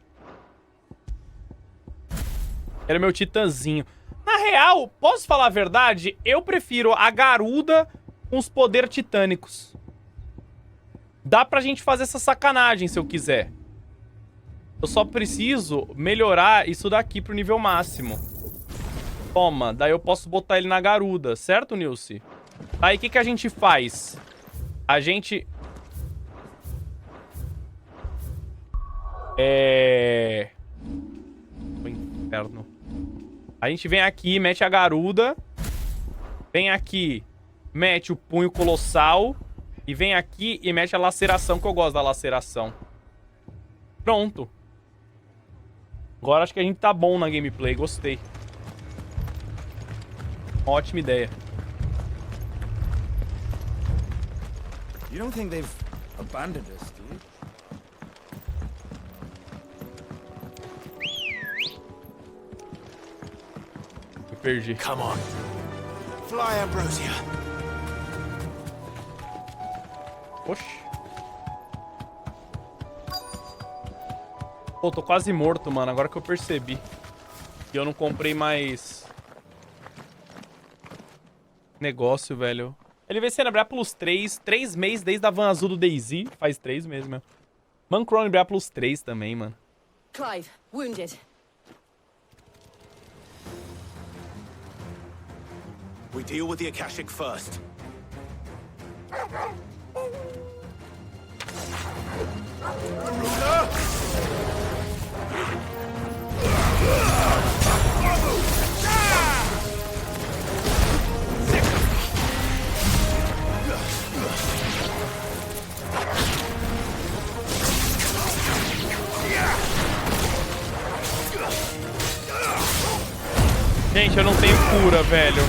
Era meu titãzinho. Na real, posso falar a verdade? Eu prefiro a garuda com os poderes titânicos. Dá pra gente fazer essa sacanagem se eu quiser. Eu só preciso melhorar isso daqui pro nível máximo. Toma, daí eu posso botar ele na garuda, certo, Nilce? Aí o que a gente faz? A gente... O inferno. A gente vem aqui, mete a garuda. Vem aqui, mete o punho colossal. E vem aqui e mete a laceração, que eu gosto da laceração. Pronto. Agora acho que a gente tá bom na gameplay, gostei. Ótima ideia. You don't think they've abandoned us, do you? Eu perdi. Come on. Fly, Ambrosia. Oxi. Pô, tô quase morto, mano. Agora que eu percebi. E eu não comprei mais... negócio, velho. Ele veio sendo plus 3 meses desde a van azul do DayZ. Faz 3 meses mesmo. Mancron plus 3 também, mano. Clive, wounded. We deal with the Akashic first. Gente, eu não tenho cura, velho.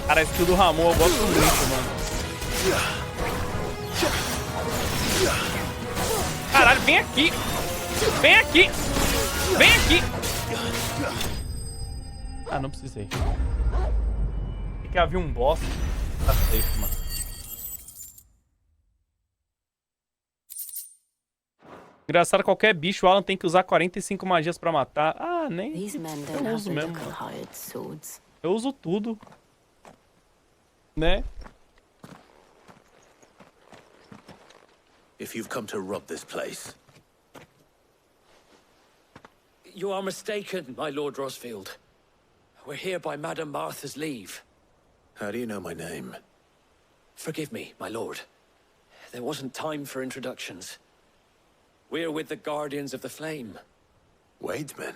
Cara, a skill do Ramon eu gosto muito, mano. Caralho, vem aqui! Vem aqui! Vem aqui! Ah, não precisei. Tem que haver um boss. Tá safe, mano. Engraçado, qualquer bicho, o Alan tem que usar 45 magias pra matar. Ah, nem... Eu uso mesmo, mano. Eu uso tudo. Né? if you've come to rob this place. You are mistaken, my Lord Rosfield. We're here by Madame Martha's leave. How do you know my name? Forgive me, my lord. There wasn't time for introductions. We're with the Guardians of the Flame. Wade's men?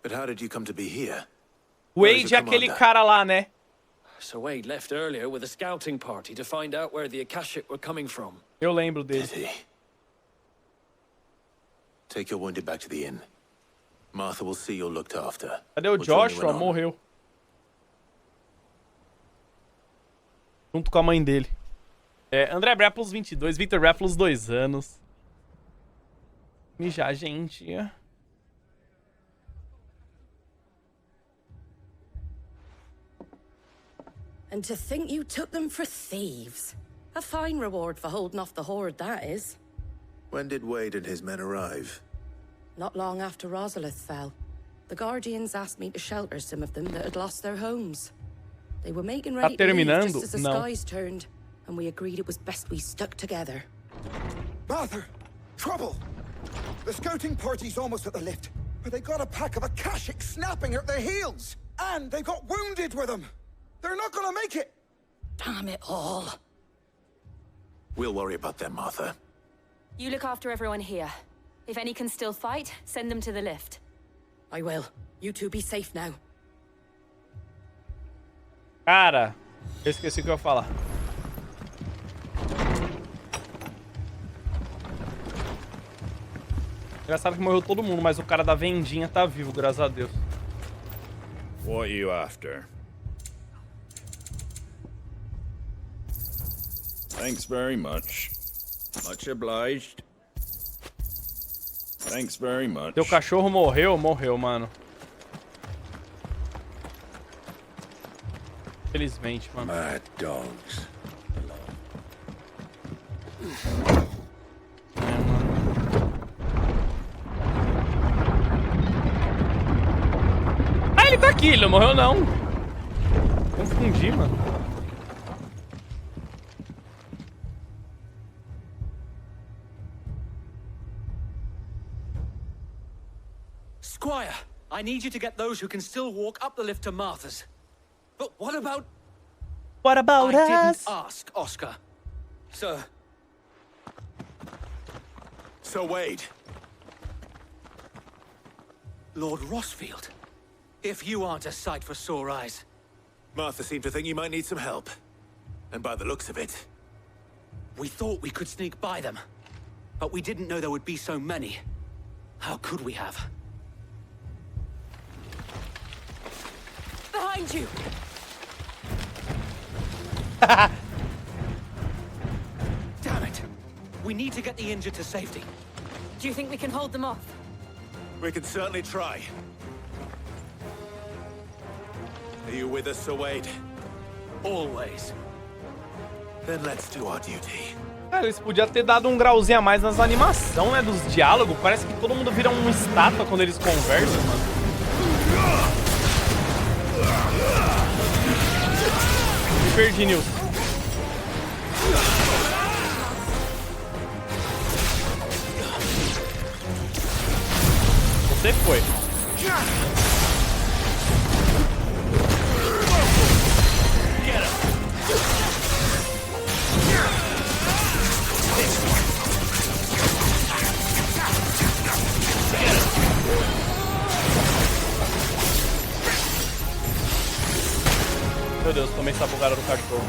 But how did you come to be here? Wade é aquele cara lá, né? Sir Wade left earlier with a scouting party to find out where the Akashic were coming from. Eu lembro dele. Did he? Take your wounded back to the inn. Martha will see you're looked after. Cadê o Joshua? Morreu. Junto com a mãe dele. André Brapples 22, Victor Brapples 2 anos. Mijar, gente. And to think you took them for thieves. A fine reward for holding off the horde, that is. When did Wade and his men arrive? Not long after Rosalith fell. The Guardians asked me to shelter some of them that had lost their homes. They were making ready to leave just as the skies turned, and we agreed it was best we stuck together. Martha! Trouble! The scouting party's almost at the lift, but they got a pack of Akashic snapping at their heels! And they got wounded with them! They're not gonna make it! Damn it all. We'll worry about them, Martha. You look after everyone here. If any can still fight, send them to the lift. I will. You two be safe now. Cara, eu esqueci o que eu ia falar. Engraçado que morreu todo mundo, mas o cara da vendinha tá vivo, graças a Deus. What are you after? Thanks very much. Much obliged. Thanks very much. Teu cachorro morreu? Morreu, mano. Felizmente, mano. Mad dogs. Ah, ele tá aqui, ele não morreu não. Confundi, mano. Squire, I need you to get those who can still walk up the lift to Martha's. But what about... What about I us? didn't ask, Oscar. Sir. Sir Wade. Lord Rosfield. If you aren't a sight for sore eyes. Martha seemed to think you might need some help. And by the looks of it... We thought we could sneak by them. But we didn't know there would be so many. How could we have? Behind you! Damn it! We need to get the injured to safety. Do you think we can hold them off? We can certainly try. Are you with us, Sir Wade? Always. Then let's do our duty. Cara, eles podiam ter dado um grauzinho a mais nas animações, né, dos diálogos. Parece que todo mundo vira uma estátua quando eles conversam, mano. Me perdi, Nilson. Você foi. Meu Deus, tomei sabugada do cachorro.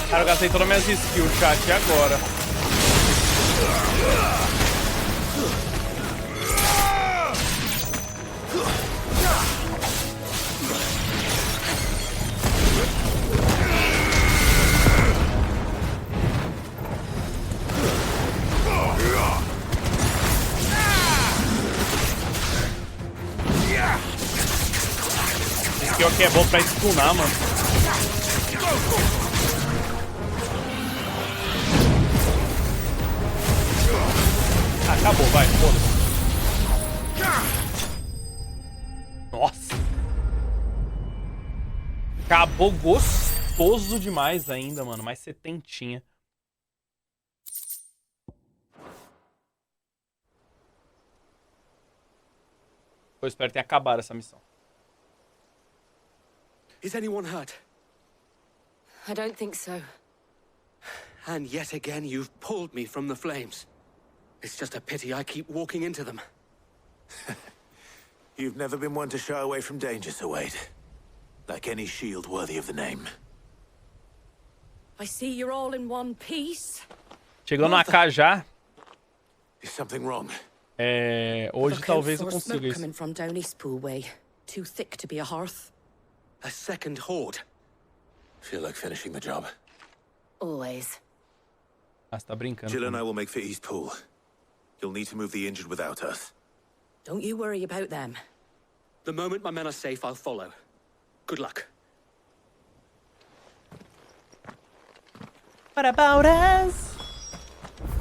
Cara, eu gastei todas as minhas skills, chat, e agora? pior que é bom pra stunar, mano. Acabou, vai, foda-se. Nossa. Acabou gostoso demais ainda, mano. Mais 70. Eu espero que tenha acabado essa missão. Is anyone hurt? I don't think so. And yet again, you've pulled me from the flames. It's just a pity I keep walking into them. You've never been one to shy away from danger, Sir Wade. Like any shield worthy of the name. I see you're all in one piece. Chegando na AK já. Is something wrong? Hoje talvez eu consiga isso. Coming from down Eastpool way. Too thick to be a hearth. A second horde. Feel like finishing the job. Always. Ah, você tá brincando. Jill and I will make for Eastpool. You'll need to move the injured without us. Don't you worry about them. The moment my men are safe, I'll follow. Good luck. What about us?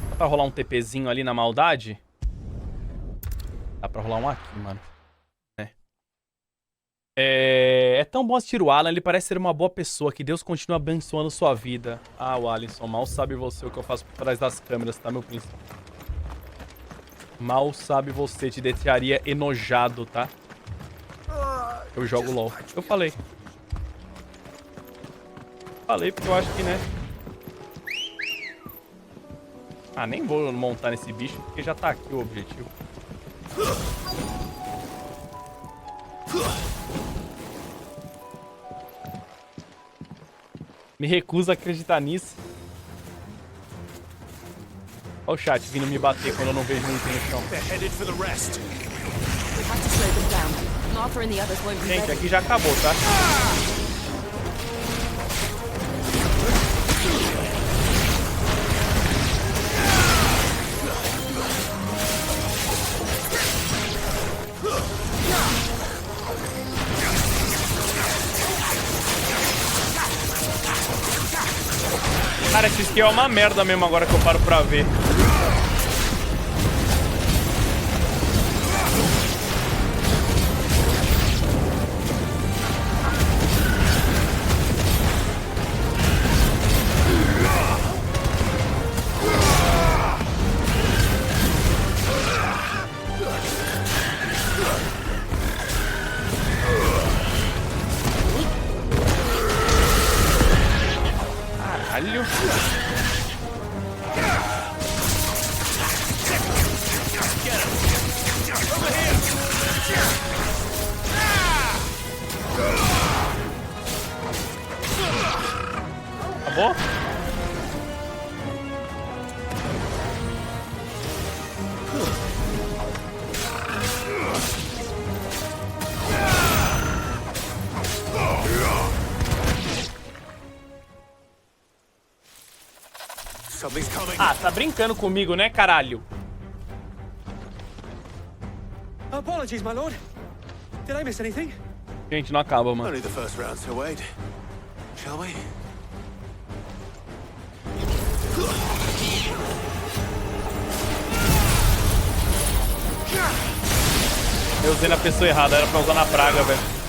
Dá pra rolar um TPzinho ali na maldade? Dá pra rolar um aqui, mano. É tão bom assistir o Alan, ele parece ser uma boa pessoa, que Deus continue abençoando sua vida. Ah, o Alisson, mal sabe você o que eu faço por trás das câmeras, tá, meu príncipe? Mal sabe você, te deixaria enojado, tá? Eu jogo LOL. Eu falei. Falei porque eu acho que, né? Ah, nem vou montar nesse bicho, porque já tá aqui o objetivo. Me recuso a acreditar nisso. Olha o chat vindo me bater quando eu não vejo muito no chão. Gente, aqui já acabou, tá? Cara, esse skill é uma merda mesmo agora que eu paro pra ver. Caralho. Acabou? Ah, tá brincando comigo, né, caralho? Apologies, my lord. Did I miss anything? Gente, não acaba, mano. Only the first round, Sir Wade. Shall we? Eu usei na pessoa errada, era pra usar na praga, velho.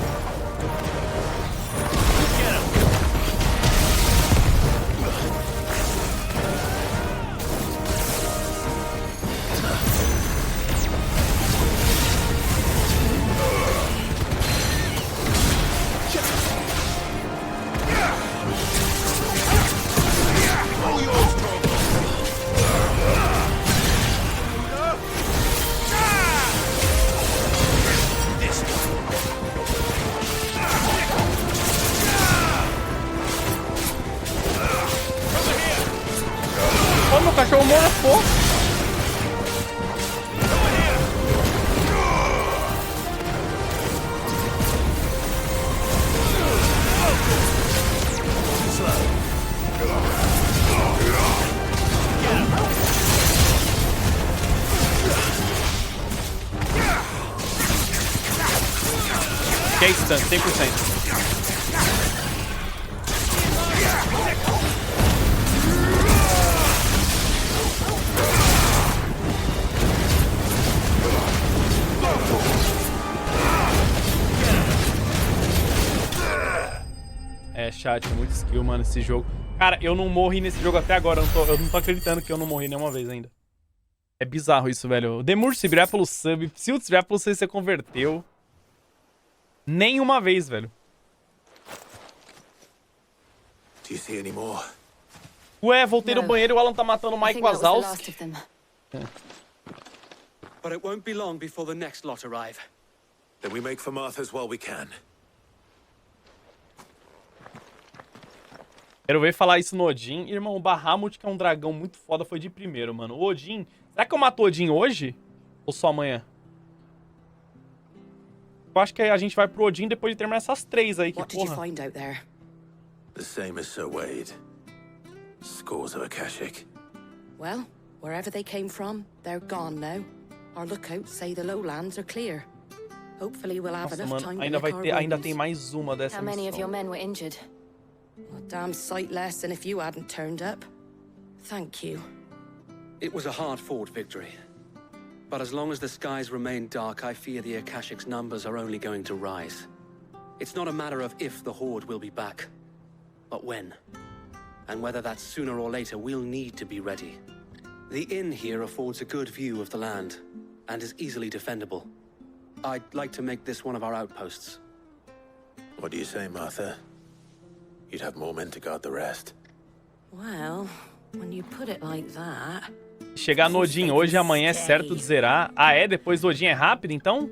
Meu cachorro morreu. Que é stun, 100%. É, chat, é muito skill, mano, esse jogo. Cara, eu não morri nesse jogo até agora. Eu não tô acreditando que eu não morri nenhuma vez ainda. É bizarro isso, velho. O Demur, se virar pelo sub. Se virar pelo sub, você converteu. Nenhuma vez, velho. Do you see any more? Ué, voltei no banheiro e o Alan tá matando o Mike Wazowski. But it won't be long before the next lot arrive. Then we make for Martha's while we can. Quero ver falar isso no Odin. Irmão, o Bahamut, que é um dragão muito foda, foi de primeiro, mano. O Odin... Será que eu mato o Odin hoje? Ou só amanhã? Eu acho que a gente vai pro Odin depois de terminar essas 3 aí, que What porra. did you find out there? The same as Sir Wade. Scores of Akashic. Well, wherever they came from, they're gone now. Our lookouts say the lowlands are clear. Hopefully we'll have Nossa, enough mano, time to lick our ainda wounds. tem mais uma dessa How many of your missão. men were injured? A damn sight less than if you hadn't turned up. Thank you. It was a hard-fought victory. But as long as the skies remain dark, I fear the Akashic's numbers are only going to rise. It's not a matter of if the Horde will be back, but when. And whether that's sooner or later, we'll need to be ready. The inn here affords a good view of the land, and is easily defendable. I'd like to make this one of our outposts. What do you say, Martha? You'd have more men to guard the rest. Well, when you put it like that... Chegar no Odin hoje e amanhã é certo de zerar. Ah, é? Depois do Odin é rápido, então?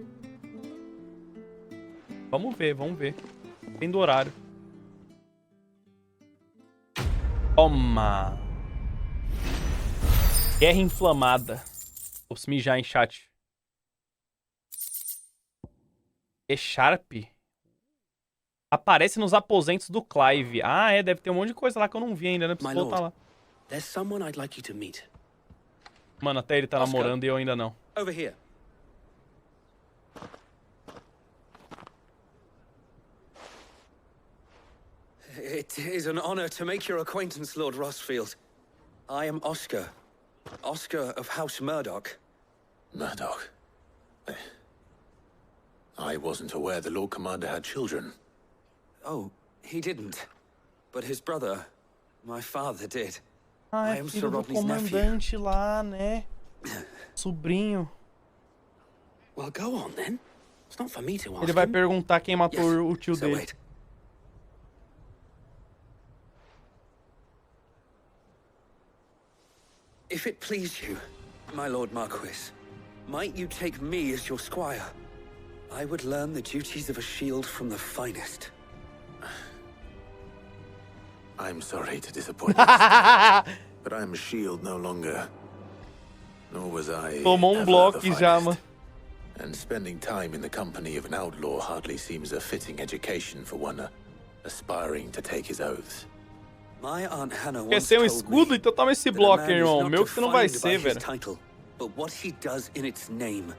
Vamos ver, vamos ver. Tem do horário. Toma. Guerra inflamada. Vou mijar em chat. E-Sharp? Aparece nos aposentos do Clive. Ah, é. Deve ter um monte de coisa lá que eu não vi ainda, né? Preciso voltar lá. There's someone I'd like you to meet. Mano, até ele tá namorando e eu ainda não. Over here. It is an honor to make your acquaintance, Lord Rossfield. I am Oscar. Oscar of House Murdoch. Murdoch? I wasn't aware the Lord Commander had children. Oh, he didn't. But his brother, my father, did. Ah, I é am filho Sir do Rodney's nephew. comandante lá, né? Sobrinho. Well, go on then. It's not for me to ask. Ele vai perguntar quem matou o tio So dele. wait. If it please you, my Lord Marquis, might you take me as your squire? I would learn the duties of a shield from the finest. I'm sorry to disappoint you, but I'm a shield no longer. Nor was I. Tomou bloco já, mano. And spending time in the company of an outlaw hardly seems a fitting education for one aspiring to take his oaths. My Aunt Hannah Quer once ser told escudo? me Então toma esse that a bloco, man is irmão. not Meu que você não vai defined ser, by his velho. title, but what he does in its name.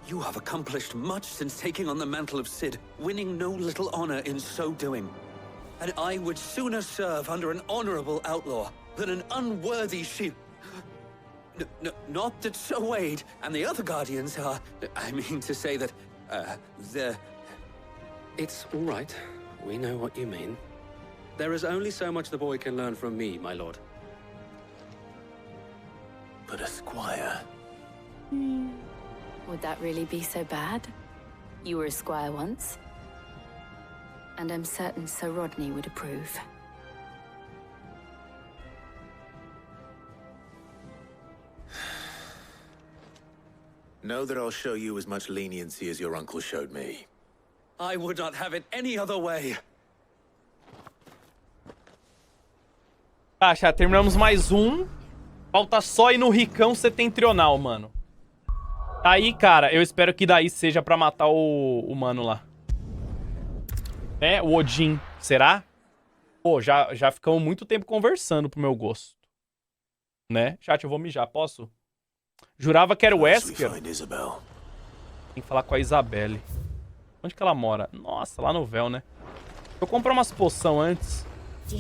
You have accomplished much since taking on the mantle of Cid, winning no little honor in so doing. And I would sooner serve under an honorable outlaw than an unworthy shield. Not that Sir Wade and the other guardians are... I mean to say that, they're... It's all right. We know what you mean. There is only so much the boy can learn from me, my lord. But a squire... Would that really be so bad? You were a squire once. And I'm certain Sir Rodney would approve. Know that I'll show you as much leniency as your uncle showed me. I would not have it any other way. Tá, já terminamos mais um. Falta só ir no Ricão Setentrional, mano. Aí, cara, eu espero que daí seja pra matar o mano lá. É, o Odin. Será? Pô, já ficamos muito tempo conversando pro meu gosto. Né? Chat, eu vou mijar, posso? Jurava que era o Wesker. Tem que falar com a Isabelle. Onde que ela mora? Nossa, lá no véu, né? Eu comprei umas poção antes.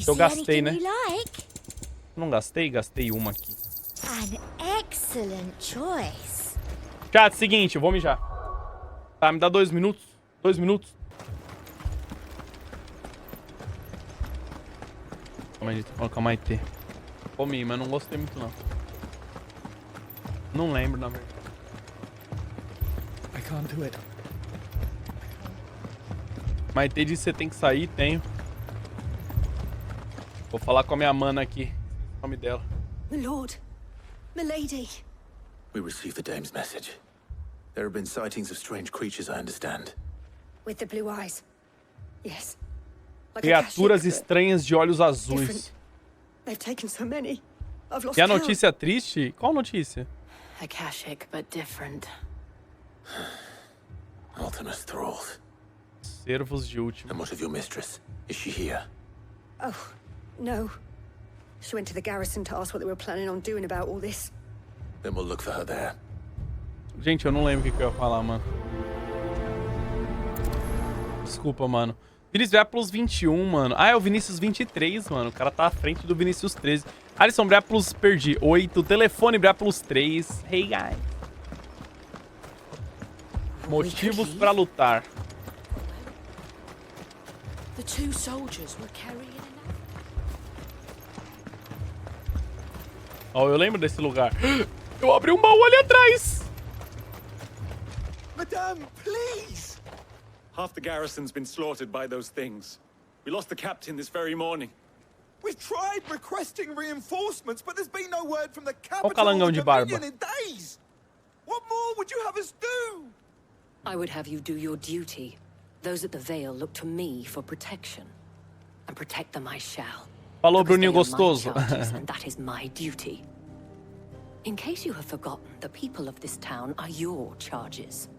Eu gastei, né? Não gastei? Gastei uma aqui. An excellent choice. Chat, seguinte, eu vou mijar. Tá, me dá 2 minutos. 2 minutos. Colocar mais T. Comi, mas não gostei muito não. Não lembro, na verdade. I can't do it. Maite disse que você tem que sair, tenho. Vou falar com a minha mana aqui. O nome dela. My lord. Milady. We received the dame's message. There have been sightings of strange creatures, I understand. With the blue eyes. Yes. Criaturas estranhas de olhos azuis. They've taken so many. I've lost E a notícia triste? Qual notícia? Akashic, but different. Ultimus thralls. Servos de último. And what of your mistress? Is she here? Oh, no. She went to the garrison to ask what they were planning on doing about all this. Then we'll look for her there. Gente, eu não lembro o que eu ia falar, mano. Desculpa, mano. Vinícius Breaplos 21, mano. Ah, é o Vinícius 23, mano. O cara tá à frente do Vinícius 13. Alisson Breaplos, perdi. 8. Telefone Breaplos 3. Hey, guys. Motivos pra lutar. The two soldiers were carrying Ó, eu lembro desse lugar. Eu abri um baú ali atrás. Madame, please! Half the garrison's been slaughtered by those things. We lost the captain this very morning. We've tried requesting reinforcements, but there's been no word from the Ó o capital calangão or de the barba. Dominion in days. What more would you have us do? I would have you do your duty. Those at the Vale look to me for protection. And protect them I shall. Falou, Because Bruninho they are my gostoso. charges, and that is my duty. In case you have forgotten, the people of this town are your charges.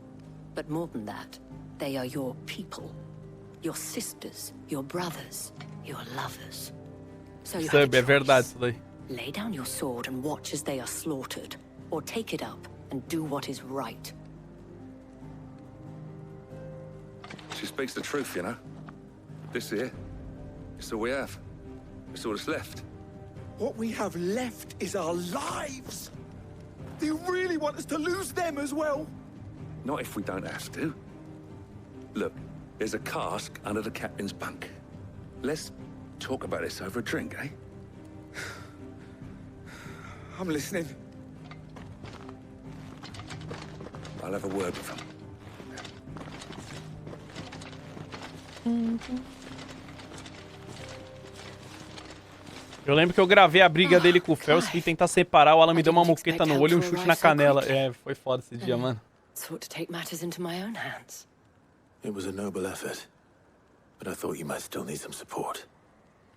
But more than that, they are your people. Your sisters, your brothers, your lovers. So you have a É verdade isso daí. Lay down your sword and watch as they are slaughtered, or take it up and do what is right. She speaks the truth, you know. This here, it's all we have. It's all that's left. What we have left is our lives. Do you really want us to lose them as well? Not if we don't have to. Look, there's a cask under the captain's bunk. Let's talk about this over a drink, eh? I'm listening. I'll have a word with him. Eu lembro que eu gravei a briga dele com o Fels, fui tentar separar, o Alan me deu uma moqueta no olho e um chute na canela. É, foi foda esse dia, mano. Sought to take matters into my own hands. It was a noble effort, but I thought you might still need some support.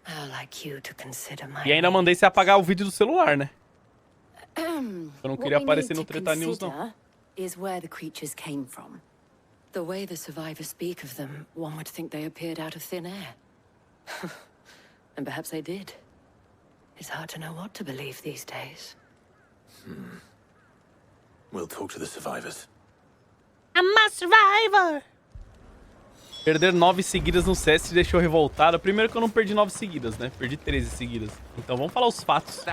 I'd like you to consider my E ainda mandei você apagar o vídeo do celular, né? Eu não queria What we aparecer need no to Treta News, não. consider is where the creatures came from. The way the survivors speak of them, one would think they appeared out of thin air. And perhaps they did. It's hard to know what to believe these days. We'll talk to the survivors. I'm a survivor! Perder 9 seguidas no CS te deixou revoltado. Primeiro que eu não perdi 9 seguidas, né? Perdi 13 seguidas. Então vamos falar os fatos.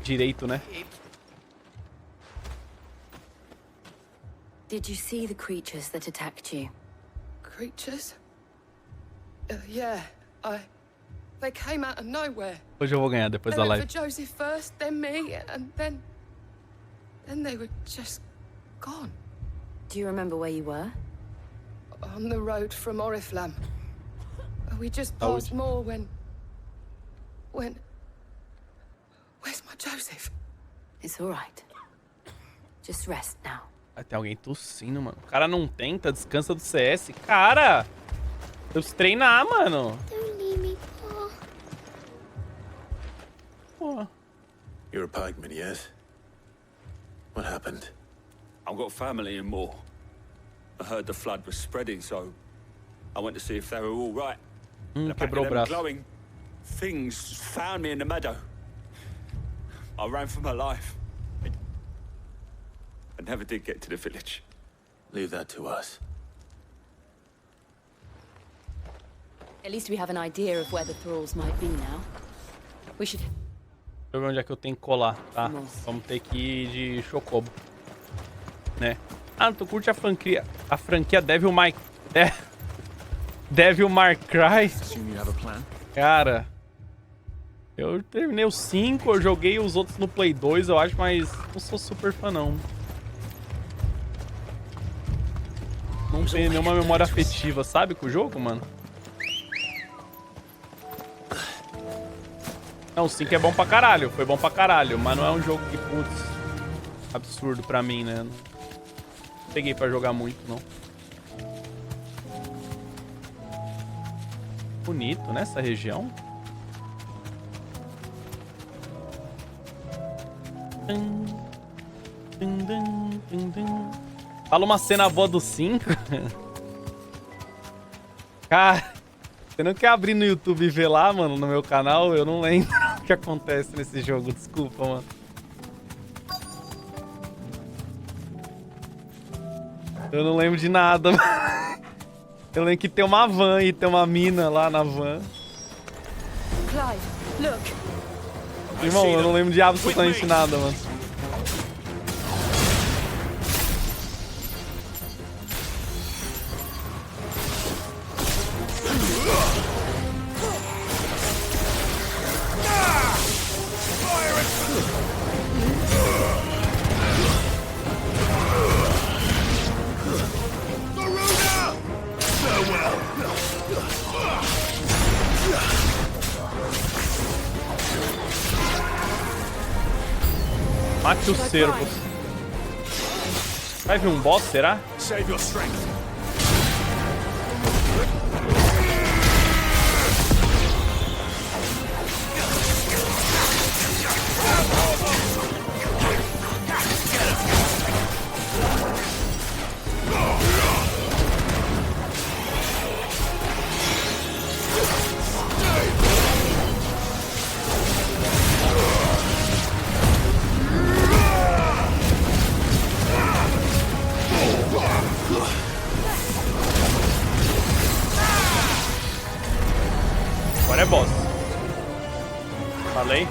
Direito, né? Did you see the creatures that attacked you? Creatures? Yeah, They came out of nowhere. Hoje eu vou ganhar depois They da went live. for Joseph first, then me, and then they were just gone. Do you remember where you were? On the road from Oriflamme. We just Oh, passed more when... Where's my Joseph? It's all right. Just rest now. Vai ter alguém tossindo, mano. O cara não tenta, descansa do CS. Cara! Eu preciso treinar, mano. Don't leave me, Paul. Pô. You're a pikeman, yes? What happened? I've got family in Moor. I heard the flood was spreading, so I went to see if they were all right. And the back Quebrou o of them braço. glowing things found me in the meadow. I ran for my life. I never did get to the village. Leave that to us. At least we have an idea of where the thralls might be now. We should... Deixa eu ver onde é que eu tenho que colar, tá? Vamos ter que ir de Chocobo. Né? Ah, tu curte a franquia Devil May... Devil May Cry? Cara... Eu terminei o 5, eu joguei os outros no Play 2, eu acho, mas não sou super fã, não. Não tenho nenhuma memória afetiva, sabe, com o jogo, mano? Não, o 5 é bom pra caralho, foi bom pra caralho, mas não é um jogo que, putz, absurdo pra mim, né? Não peguei pra jogar muito, não. Bonito, né, essa região. Fala uma cena boa do 5. Cara, você não quer abrir no YouTube e ver lá, mano, no meu canal? Eu não lembro o que acontece nesse jogo, desculpa, mano. Eu não lembro de nada, mano. Eu lembro que tem uma van e tem uma mina lá na van. Clive, look. Irmão, eu não lembro de absolutamente nada, mano. Mate os cervos. Vai vir um boss, será? Save your strength. Agora é boss. Falei.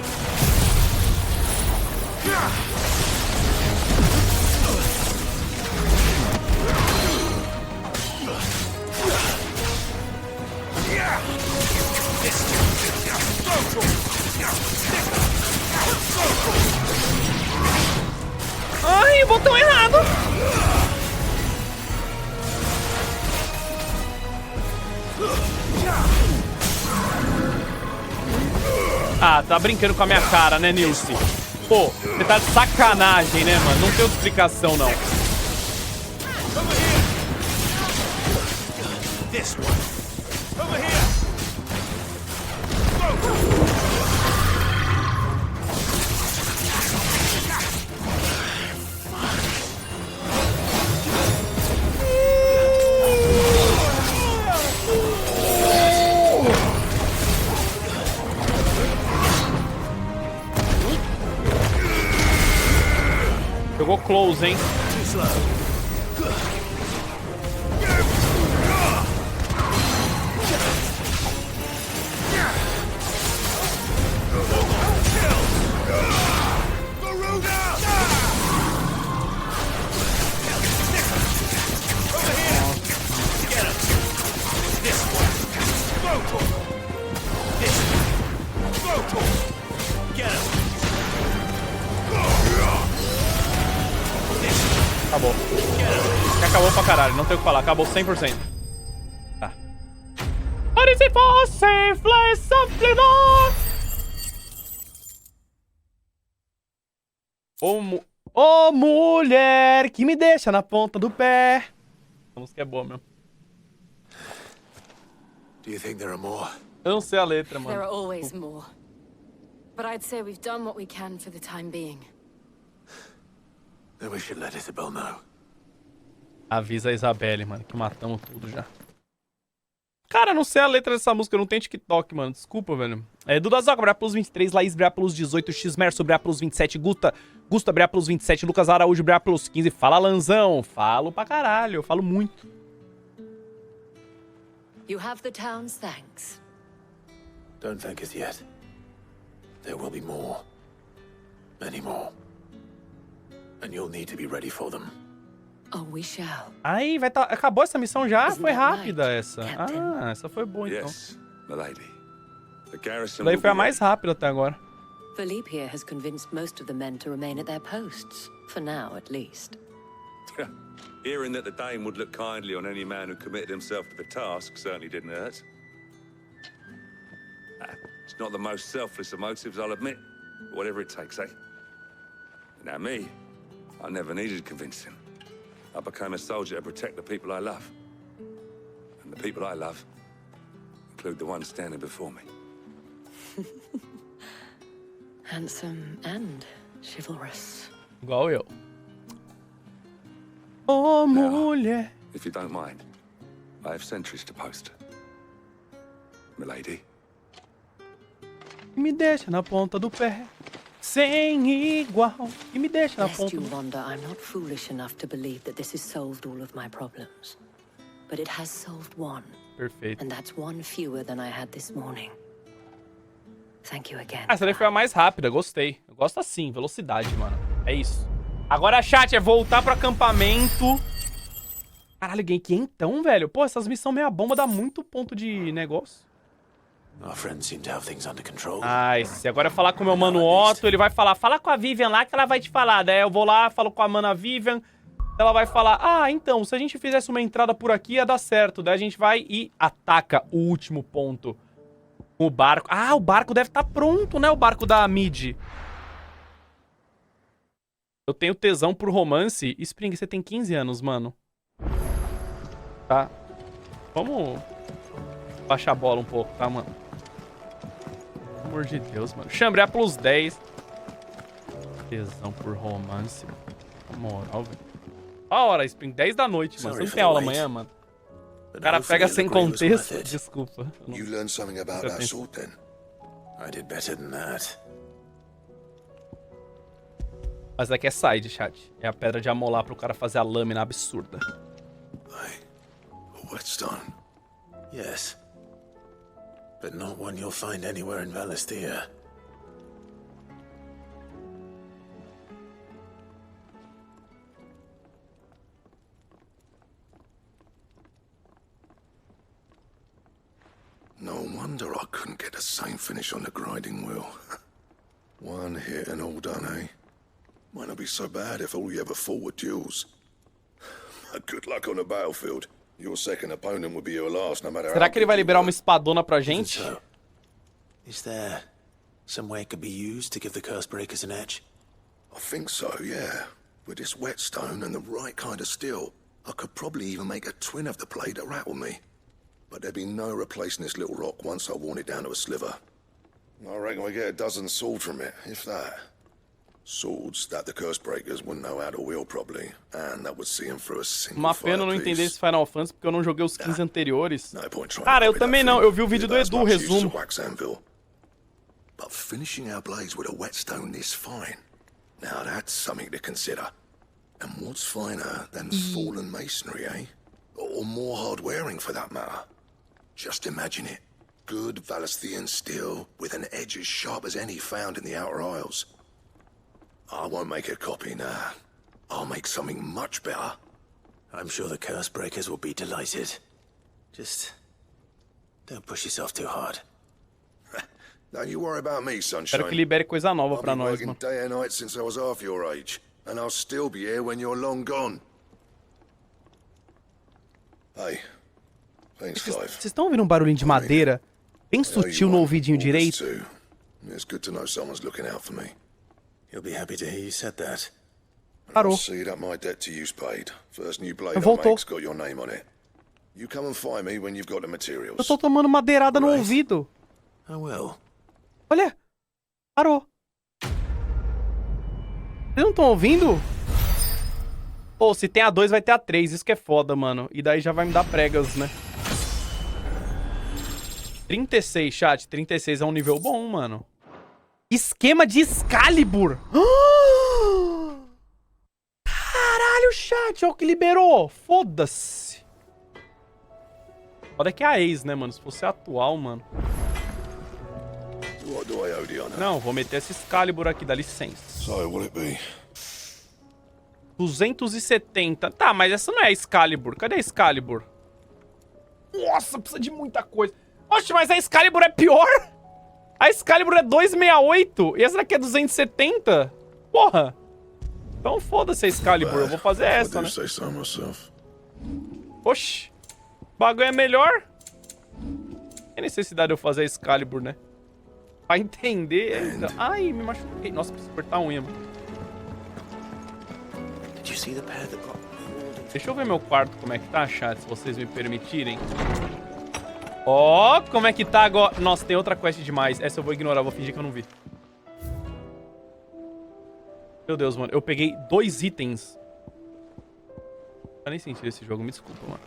Ai, botão errado. Ah, tá brincando com a minha cara, né, Nilce? Pô, você tá de sacanagem, né, mano? Não tem outra explicação, não. Jogou close, hein? Acabou. Acabou pra caralho, não tem o que falar. Acabou 100%. Tá. Olha se fosse flexibilidade. Ô mulher que me deixa na ponta do pé. A música é boa mesmo. Do you think there are more? Eu não sei a letra, mano. There are always more. But I'd say we've done what we can for the time being. Then we should let Isabel know. Avisa a Isabelle, mano, que matamos tudo já. Cara, não sei a letra dessa música, eu não tenho TikTok, mano. Desculpa, velho. Duda Zoca, Bra plus 23, Laís Bra plus 18, Xmerso Bra plus 27, Gusta Bra plus 27, Lucas Araújo Bra plus 15. Fala, Lanzão. Falo pra caralho, eu falo muito. You have the town's thanks. Don't thank us yet. There will be more. Many more. And you'll need to be ready for them. Oh, we shall. Aí, vai tá... Acabou essa missão já? Foi rápida essa. Ah, essa foi boa então. Yes, milady. The garrison Daí will foi a be mais rápida até agora. Philippe here has convinced most of the men to remain at their posts, for now at least. ready. Hearing that the Dane would look kindly on any man who committed himself to the task certainly didn't hurt. It's not the most selfless of motives, I'll admit. But whatever it takes, eh? Now me, I never needed convincing. I became a soldier to protect the people I love. And the people I love include the ones standing before me. Handsome and chivalrous. Igual eu. Oh, mulher. If you don't mind, I have sentries to post. Milady. Me deixa na ponta do pé, sem igual. E me deixa na Lest ponta you do... wonder, I'm not foolish enough to believe that this has solved all of my problems. But it has solved one. Perfeito. And that's one fewer than I had this morning. Thank you again. Essa daí foi a mais rápida, gostei. Eu gosto assim, velocidade, mano. É isso. Agora, chat, é voltar pro acampamento. Caralho, ganhei 500, velho. Pô, essas missões meia bomba dá muito ponto de negócio. Our friends seem to have things under control. Nice. Agora é falar com o meu mano Otto, ele vai falar, fala com a Vivian lá que ela vai te falar. Daí eu vou lá, falo com a mana Vivian, ela vai falar, ah, então, se a gente fizesse uma entrada por aqui ia dar certo. Daí a gente vai e ataca o último ponto. O barco. Ah, o barco deve estar pronto, né? O barco da Mid. Eu tenho tesão por romance. Spring, você tem 15 anos, mano. Tá. Vamos baixar a bola um pouco, tá, mano? Pelo amor de Deus, mano. Chambre plus 10. Tesão por romance. Na moral, velho. A hora, Spring. 10 da noite, mano. Você não tem aula amanhã, mano? O cara pega sem contexto. Desculpa. You learned something about that sword, then? I did better than that. Mas aqui é side, chat. É a pedra de amolar pro cara fazer a lâmina absurda. A whetstone? Yes. But not one you'll find anywhere in Valisthea. No wonder I couldn't get the same finish on the grinding wheel. One hit and all done, eh? Might not be so bad if all you ever fought were duels. Good luck on the battlefield. Your second opponent will be your last, no matter Será que ele vai liberar uma espadona pra gente? Is there some way it could be used to give the curse breakers an edge? I think so, yeah. With this whetstone and the right kind of steel, I could probably even make a twin of the blade that rattled me. But there'd be no replacing this little rock once I worn it down to a sliver. I reckon we get a dozen swords from it, if that. Swords that the curse breakers wouldn't know how to wield properly, and that would see them through a single Uma pena eu não firepiece. entender esse Final Fantasy porque eu não joguei os 15 anteriores. No point trying Cara, to eu copy também that não. thing. Eu vi o vídeo do It does Edu, much use resumo. to wax anvil. But finishing our blades with a whetstone this fine, now that's something to consider. And what's finer than fallen masonry, eh? Or more hard-wearing, for that matter. Just imagine it. Good Valisthian steel with an edge as sharp as any found in the Outer Isles. I won't make a copy now. I'll make something much better. I'm sure the curse breakers will be delighted. Just don't push yourself too hard. Don't you worry about me, sunshine. Espero que libere coisa nova pra I've been nós, working mano. day and night since I was half your age, and I'll still be here when you're long gone. Hey, thanks, Clive. Vocês estão ouvindo um barulhinho de madeira bem sutil no ouvidinho direito? It's good to know someone's looking out for me. He'll be happy to hear you said that. Parou. I'll see that my debt to you's paid. First new blade I Voltou. make's got your name on it. You come and find me when you've got the materials. Eu tô tomando madeirada no ouvido. I will. Olha. Parou. Vocês não estão ouvindo? Pô, se tem a 2, vai ter a 3. Isso que é foda, mano. E daí já vai me dar pregas, né? 36, chat. 36 é um nível bom, mano. Esquema de Excalibur. Caralho, chat. Olha o que liberou. Foda-se. Foda que é a ex, né, mano? Se fosse a atual, mano. What do I owe the honor? Não, vou meter esse Excalibur aqui, dá licença. So, will it be? 270. Tá, mas essa não é a Excalibur. Cadê a Excalibur? Nossa, precisa de muita coisa. Oxe, mas a Excalibur é pior? A Excalibur é 268 e essa daqui é 270? Porra. Então foda-se a Excalibur, eu vou fazer essa, né? Oxi. O bagulho é melhor. Tem necessidade de eu fazer a Excalibur, né? Pra entender ainda. Ai, me machuquei. Nossa, preciso cortar a unha, mano. Deixa eu ver meu quarto como é que tá, chat, se vocês me permitirem. Ó, como é que tá agora. Nossa, tem outra quest demais. Essa eu vou ignorar, vou fingir que eu não vi. Meu Deus, mano. Eu peguei 2 itens. Não faz nem sentido esse jogo, me desculpa, mano.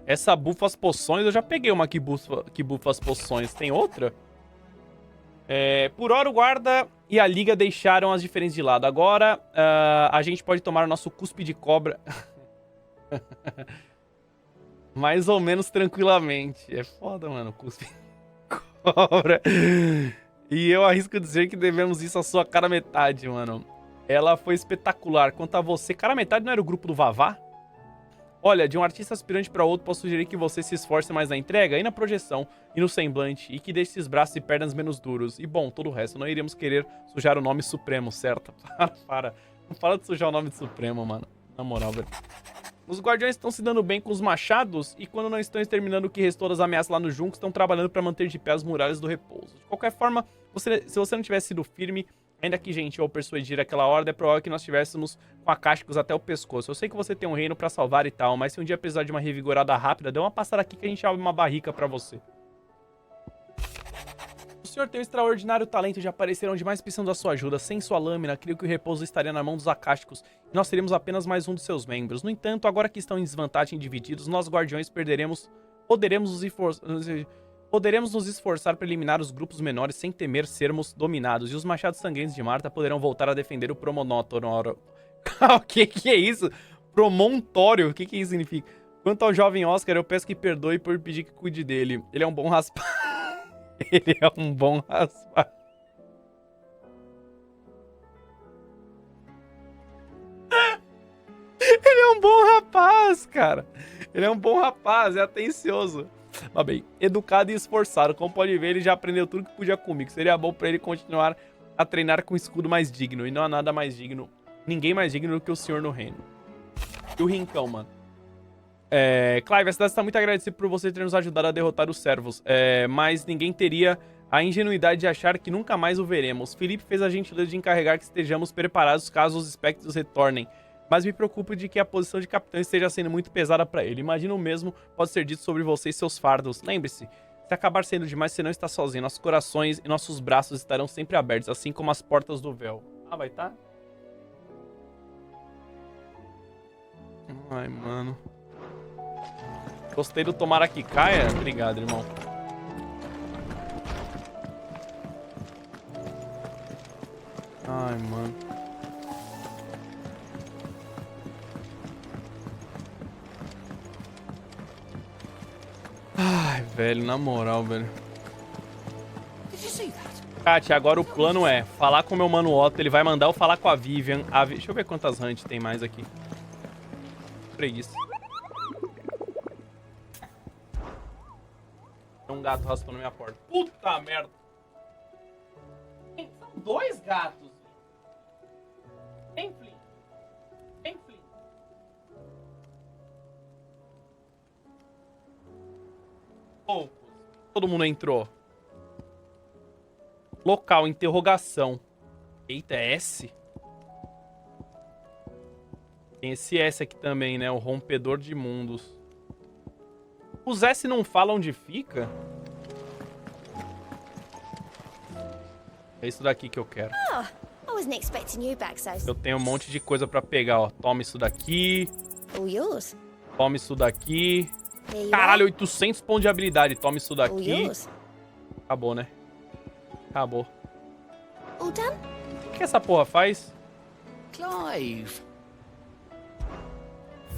Essa bufa as poções, eu já peguei uma que bufa as poções. Tem outra? Por hora o guarda e a liga deixaram as diferenças de lado. Agora a gente pode tomar o nosso cuspe de cobra mais ou menos tranquilamente. É foda, mano, cuspe de cobra. E eu arrisco dizer que devemos isso à sua cara metade, mano. Ela foi espetacular. Quanto a você, cara metade não era o grupo do Vavá? Olha, de um artista aspirante para outro, posso sugerir que você se esforce mais na entrega e na projeção e no semblante e que deixe esses braços e pernas menos duros. E bom, todo o resto, não iremos querer sujar o nome Supremo, certo? Para. Não fala de sujar o nome de Supremo, mano. Na moral, velho. Os guardiões estão se dando bem com os machados e quando não estão exterminando o que restou das ameaças lá no junco, estão trabalhando para manter de pé as muralhas do repouso. De qualquer forma, se você não tivesse sido firme, ainda que gentil ao persuadir aquela ordem, é provável que nós estivéssemos com acásticos até o pescoço. Eu sei que você tem um reino pra salvar e tal, mas se um dia precisar de uma revigorada rápida, dê uma passada aqui que a gente abre uma barrica pra você. O senhor tem um extraordinário talento de aparecer onde mais precisamos da sua ajuda. Sem sua lâmina, creio que o repouso estaria na mão dos acásticos e nós seríamos apenas mais um dos seus membros. No entanto, agora que estão em desvantagem divididos, nós guardiões Poderemos nos esforçar para eliminar os grupos menores sem temer sermos dominados. E os machados sangrentos de Marta poderão voltar a defender o promontório. O que é isso? Promontório? O que isso significa? Quanto ao jovem Oscar, eu peço que perdoe por pedir que cuide dele. Ele é um bom rapaz. Ele é um bom rapaz. Ele é um bom rapaz, cara. Ele é um bom rapaz, é atencioso. Mas bem, educado e esforçado. Como pode ver, ele já aprendeu tudo que podia comigo. Seria bom pra ele continuar a treinar com um escudo mais digno. E não há nada mais digno. Ninguém mais digno do que o senhor no reino. E o rincão, mano. Clive, a cidade está muito agradecida por você ter nos ajudado a derrotar os servos. Mas ninguém teria a ingenuidade de achar que nunca mais o veremos. Felipe fez a gentileza de encarregar que estejamos preparados caso os espectros retornem. Mas me preocupo de que a posição de capitão esteja sendo muito pesada pra ele. Imagino o mesmo pode ser dito sobre você e seus fardos. Lembre-se, se acabar sendo demais, você não está sozinho. Nossos corações e nossos braços estarão sempre abertos, assim como as portas do véu. Ah, vai tá? Ai, mano. Gostei do tomara que caia. Obrigado, irmão. Ai, mano. Ai, velho, na moral, velho. Kátia, agora o plano é falar com o meu mano Otto, ele vai mandar eu falar com a Vivian. Deixa eu ver quantas hunt tem mais aqui. Preguiça. Tem um gato raspando minha porta. Puta merda. São 2 gatos. Tem Flynn. Tem Flynn. Poucos. Todo mundo entrou. Local, interrogação. Eita, é S? Tem esse S aqui também, né? O rompedor de mundos. Os S não falam onde fica? É isso daqui que eu quero. Eu tenho um monte de coisa pra pegar, ó. Toma isso daqui. Toma isso daqui. Caralho, 800 pontos de habilidade. Toma isso daqui. Acabou, né? Acabou. O que essa porra faz? Clive.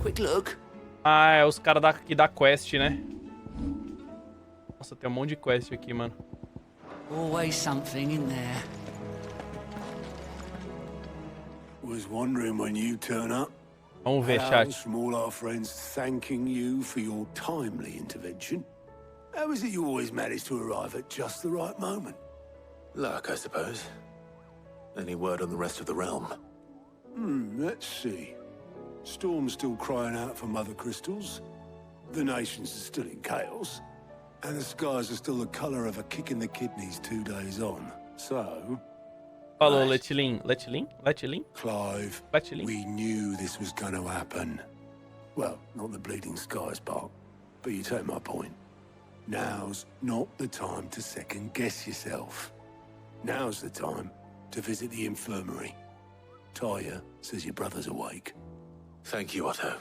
Quick look. Ah, é os caras que dá quest, né? Nossa, tem um monte de quest aqui, mano. Always something in there. Was wondering when you turn up. Vamos ver, Hellos chat. from all our friends thanking you for your timely intervention. How is it you always manage to arrive at just the right moment? Luck, I suppose. Any word on the rest of the realm? Let's see. Storm's still crying out for mother crystals. The nations are still in chaos. And the skies are still the color of a kick in the kidneys 2 days on. So... Falou, Letilin. Letilin? Clive, Letilin? we knew this was going to happen. Well, not the bleeding skies part, but you take my point. Now's not the time to second-guess yourself. Now's the time to visit the infirmary. Taya says your brother's awake. Thank you, Otto.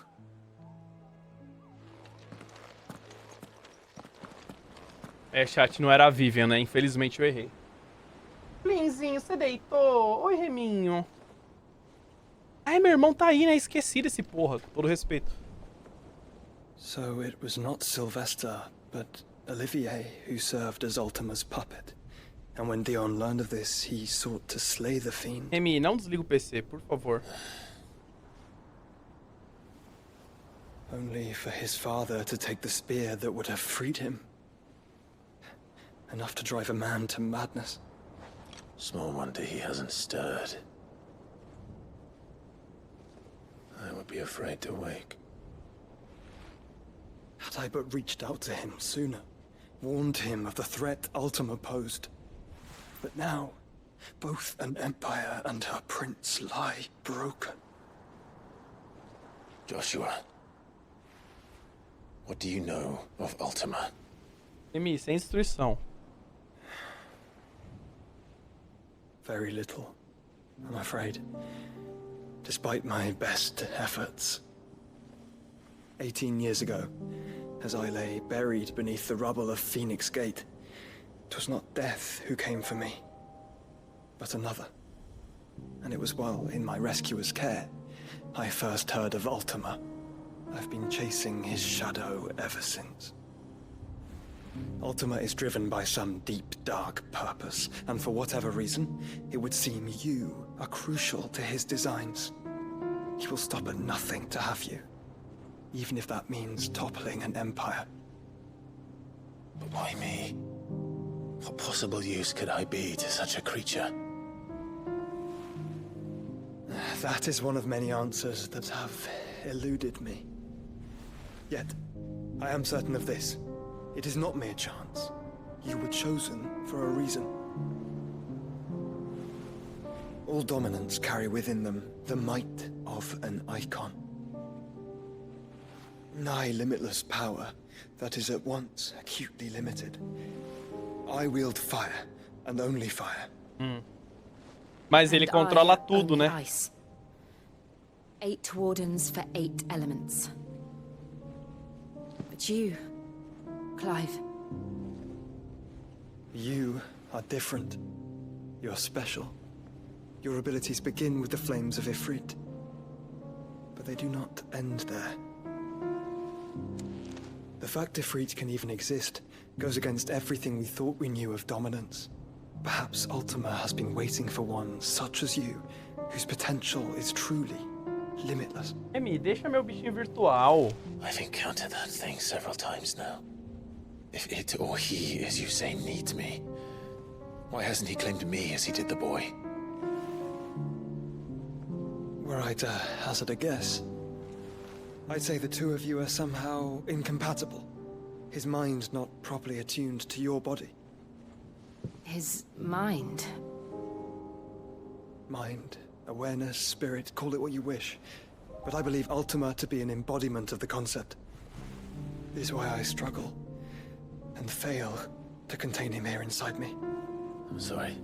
É, chat, não era a Vivian, né? Infelizmente eu errei. Linzinho, você deitou? Oi, Reminho. Ai, meu irmão tá aí, né? Esqueci desse porra, com todo respeito. So it was not Sylvester, but Olivier who served as Ultima's puppet. And when Dion learned of this, he sought to slay the fiend. Remy, não desliga o PC, por favor. Only for his father to take the spear that would have freed him. Enough to drive a man to madness. Small wonder he hasn't stirred. I would be afraid to wake. Had I but reached out to him sooner, warned him of the threat Ultima posed. But now, both an empire and her prince lie broken. Joshua, what do you know of Ultima? Remy, sem instrução. Very little, I'm afraid. Despite my best efforts. 18 years ago, as I lay buried beneath the rubble of Phoenix Gate, 'twas not death who came for me, but another. And it was while in my rescuer's care, I first heard of Ultima. I've been chasing his shadow ever since. Ultima is driven by some deep, dark purpose, and for whatever reason, it would seem you are crucial to his designs. He will stop at nothing to have you, even if that means toppling an empire. But why me? What possible use could I be to such a creature? That is one of many answers that have eluded me. Yet, I am certain of this. It is not mere chance. You were chosen for a reason. All dominants carry within them the might of an icon. Nigh limitless power that is at once acutely limited. I wield fire, and only fire. Mas ele controla tudo, né? Ice. 8 wardens for 8 elements. But you, Clive. You are different. You're special. Your abilities begin with the flames of Ifrit. But they do not end there. The fact Ifrit can even exist goes against everything we thought we knew of dominance. Perhaps Ultima has been waiting for one such as you, whose potential is truly limitless. Remy, deixa meu bichinho virtual. I've encountered that thing several times now. If it or he, as you say, needs me, why hasn't he claimed me as he did the boy? Were I to hazard a guess, I'd say the two of you are somehow incompatible. His mind not properly attuned to your body. His mind? Mind, awareness, spirit, call it what you wish. But I believe Ultima to be an embodiment of the concept. This is why I struggle and fail to contain him here inside me. I'm sorry.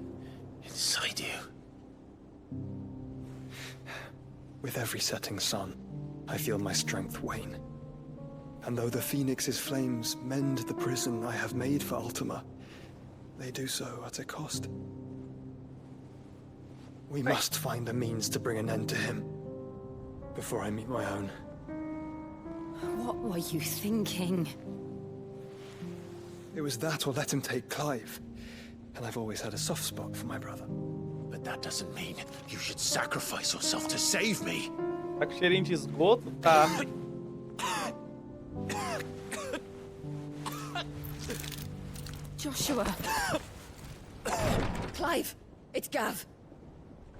Inside you? With every setting sun, I feel my strength wane. And though the Phoenix's flames mend the prison I have made for Ultima, they do so at a cost. We must find a means to bring an end to him before I meet my own. What were you thinking? It was that or let him take Clive. And I've always had a soft spot for my brother. But that doesn't mean you should sacrifice yourself to save me. Tá com cheirinho de esgoto? Tá. Joshua. Clive, it's Gav.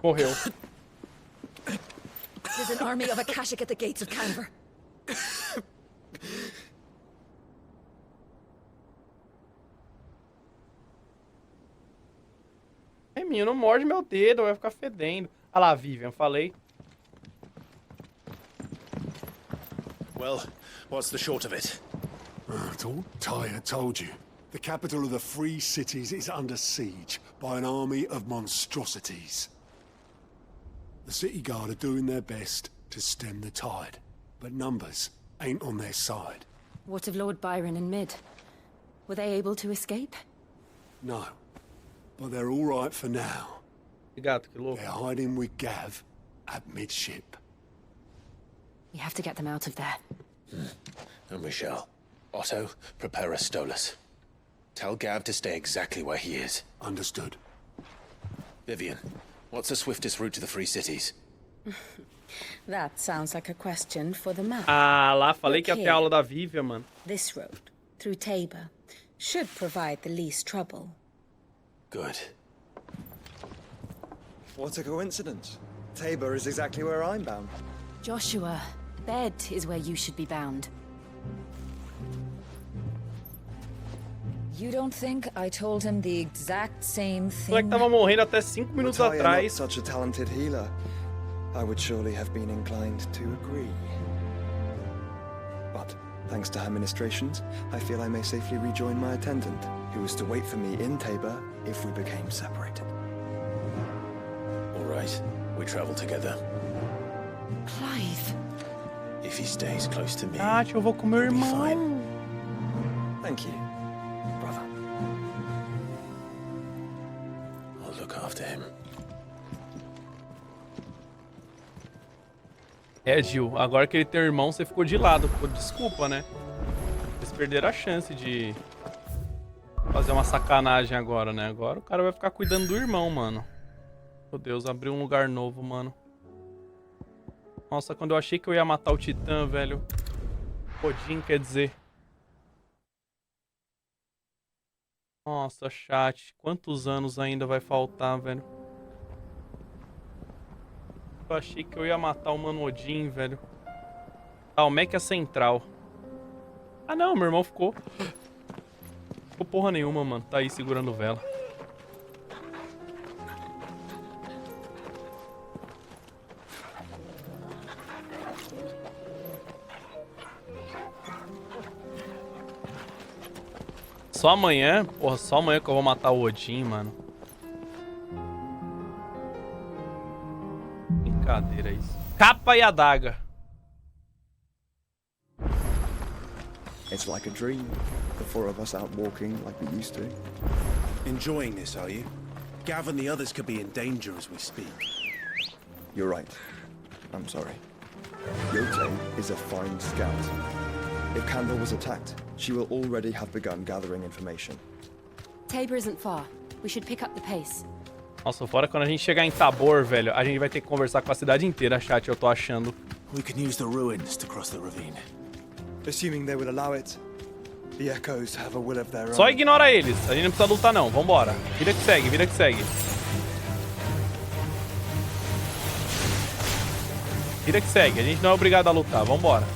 Morreu. There's an army of Akashic at the gates of Canver. Ei, menino, não morde meu dedo, vai ficar fedendo. Ah lá, Vivian, falei. Well, what's the short of it? It's all Tyre told you. The capital of the Free Cities is under siege by an army of monstrosities. The City Guard are doing their best to stem the tide, but numbers ain't on their side. What of Lord Byron and Mid? Were they able to escape? No, but they're all right for now. They're hiding with Gav at midship. We have to get them out of there. And we shall. Otto, prepare a Stolas. Tell Gav to stay exactly where he is. Understood. Vivian, what's the swiftest route to the Free Cities? That sounds like a question for the map. Ah, lá, falei que ia ter Look here. aula da Vivian, mano. This road, through Tabor, should provide the least trouble. Good. What a coincidence. Tabor is exactly where I'm bound. Joshua, bed is where you should be bound. You don't think I told him the exact same O thing? moleque tava morrendo até 5 minutos Were Tyre not atrás. such a talented healer, I would surely have been inclined to agree. But thanks to her ministrations, I feel I may safely rejoin my attendant, who was to wait for me in Tabor if we became separated. All right, we travel together. Clive. If he stays close to me, Tati, eu vou com meu irmão. Thank you, brother. I'll look after him. É, Gil, agora que ele tem um irmão, você ficou de lado. Pô, desculpa, né? Vocês perderam a chance de fazer uma sacanagem agora, né? Agora o cara vai ficar cuidando do irmão, mano. Meu Deus, abriu um lugar novo, mano. Nossa, quando eu achei que eu ia matar o Titã, velho. Odin, quer dizer. Nossa, chat. Quantos anos ainda vai faltar, velho? Eu achei que eu ia matar o Mano Odin, velho. Tá, o Mech é central. Ah, não, meu irmão ficou. Ficou porra nenhuma, mano. Tá aí segurando vela. Só amanhã? Porra, só amanhã que eu vou matar o Odin, mano. Brincadeira isso. Capa e adaga. It's like a dream. The four of us out walking like we used to. Enjoying this, are you? Gav and the others could be in danger as we speak. You're right. I'm sorry. Yote is a fine scout. If Canver was attacked, she will already have begun gathering information. Tabor isn't far. We should pick up the pace. Nossa, fora quando a gente chegar em Tabor, velho, a gente vai ter que conversar com a cidade inteira, chat, eu tô achando. We can use the ruins to cross the ravine. Assuming they will allow it, the echoes have a will of their own. Só ignora eles, a gente não precisa lutar não, vambora. Vida que segue, vida que segue. Vida que segue, a gente não é obrigado a lutar, vambora.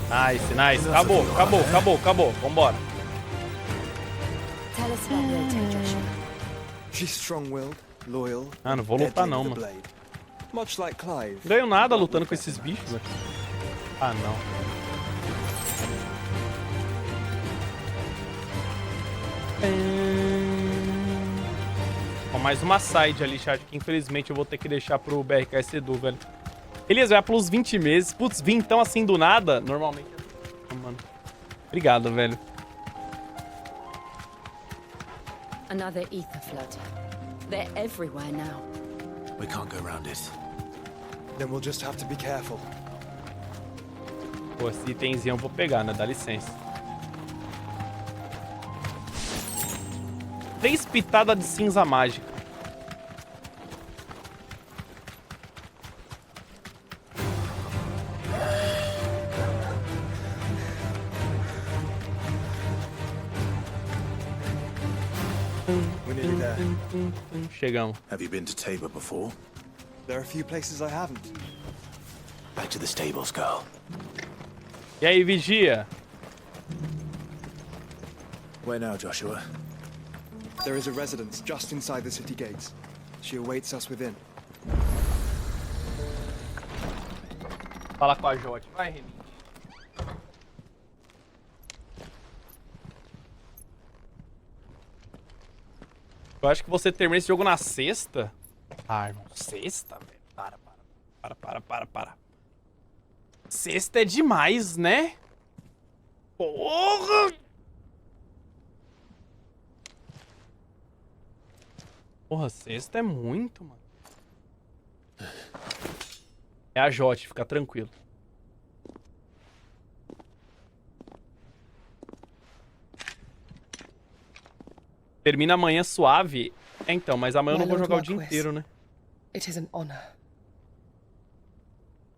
Nice, nice. Acabou, acabou, acabou, acabou. Vambora. Tell us about Yote, Joshua. She's strong-willed, loyal. Ah, não vou lutar deadly não, with the mano. blade. Much like Clive. Não ganho nada lutando com esses bichos, velho. Ah, não. Ó, mais uma side ali, chat, que infelizmente eu vou ter que deixar pro BRKS Edu, velho. Beleza, vai pelos 20 meses. Putz, vim tão assim do nada. Normalmente. Mano. Obrigado, velho. Another ether flood. They're everywhere now. We can't go around it. Then we'll just have to be careful. Pô, esse itemzinho eu vou pegar, né? Dá licença. 3 pitadas de cinza mágica. Nearly there. Chegamos. Have you been to Tabor before? There are a few places I haven't. Back to the stables, girl. E aí, vigia? Where now, Joshua? There is a residence just inside the city gates. She awaits us within. Fala com a Jote. Vai, Remy. Eu acho que você termina esse jogo na sexta. Ah, irmão. Sexta, velho. Para. Sexta é demais, né? Porra! Porra, sexta é muito, mano. É a Jote, fica tranquilo. Termina amanhã suave. É, então, mas amanhã eu não vou jogar o dia inteiro, né? It is an honor.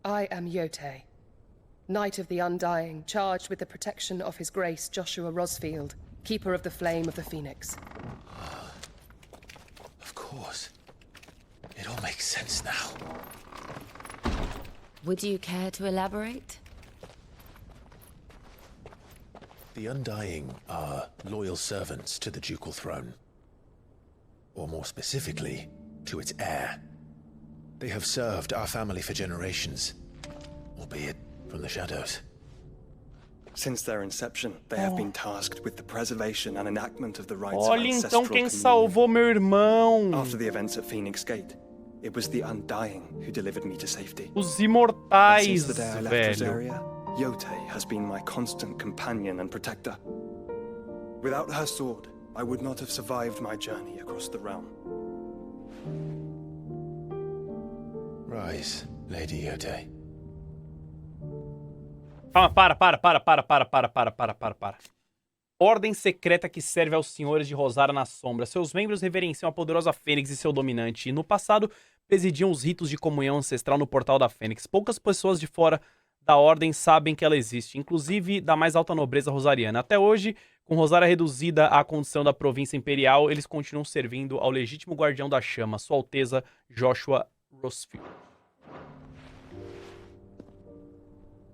I am Yote, Knight of the Undying, charged with the protection of His Grace Joshua Rosfield, Keeper of the Flame of the Phoenix. Of course. It all makes sense now. Would you care to elaborate? The Undying are loyal servants to the ducal throne. Or more specifically, to its heir. They have served our family for generations, albeit from the shadows. Since their inception, they have been tasked with the preservation and enactment of the rites of Olha ancestral então quem communion. salvou meu irmão. After the events at Phoenix Gate, it was the Undying who delivered me to safety. Os And imortais, since the day I left velho. Rosaria, Yote has been my constant companion and protector. Without her sword, I would not have survived my journey across the realm. Rise, Lady Yote. Calma, para. Ordem secreta que serve aos senhores de Rosária na Sombra. Seus membros reverenciam a poderosa Fênix e seu dominante. E no passado, presidiam os ritos de comunhão ancestral no portal da Fênix. Poucas pessoas de fora da ordem sabem que ela existe, inclusive da mais alta nobreza rosariana. Até hoje, com Rosária reduzida à condição da província imperial, eles continuam servindo ao legítimo guardião da chama, Sua Alteza Joshua Rosfield.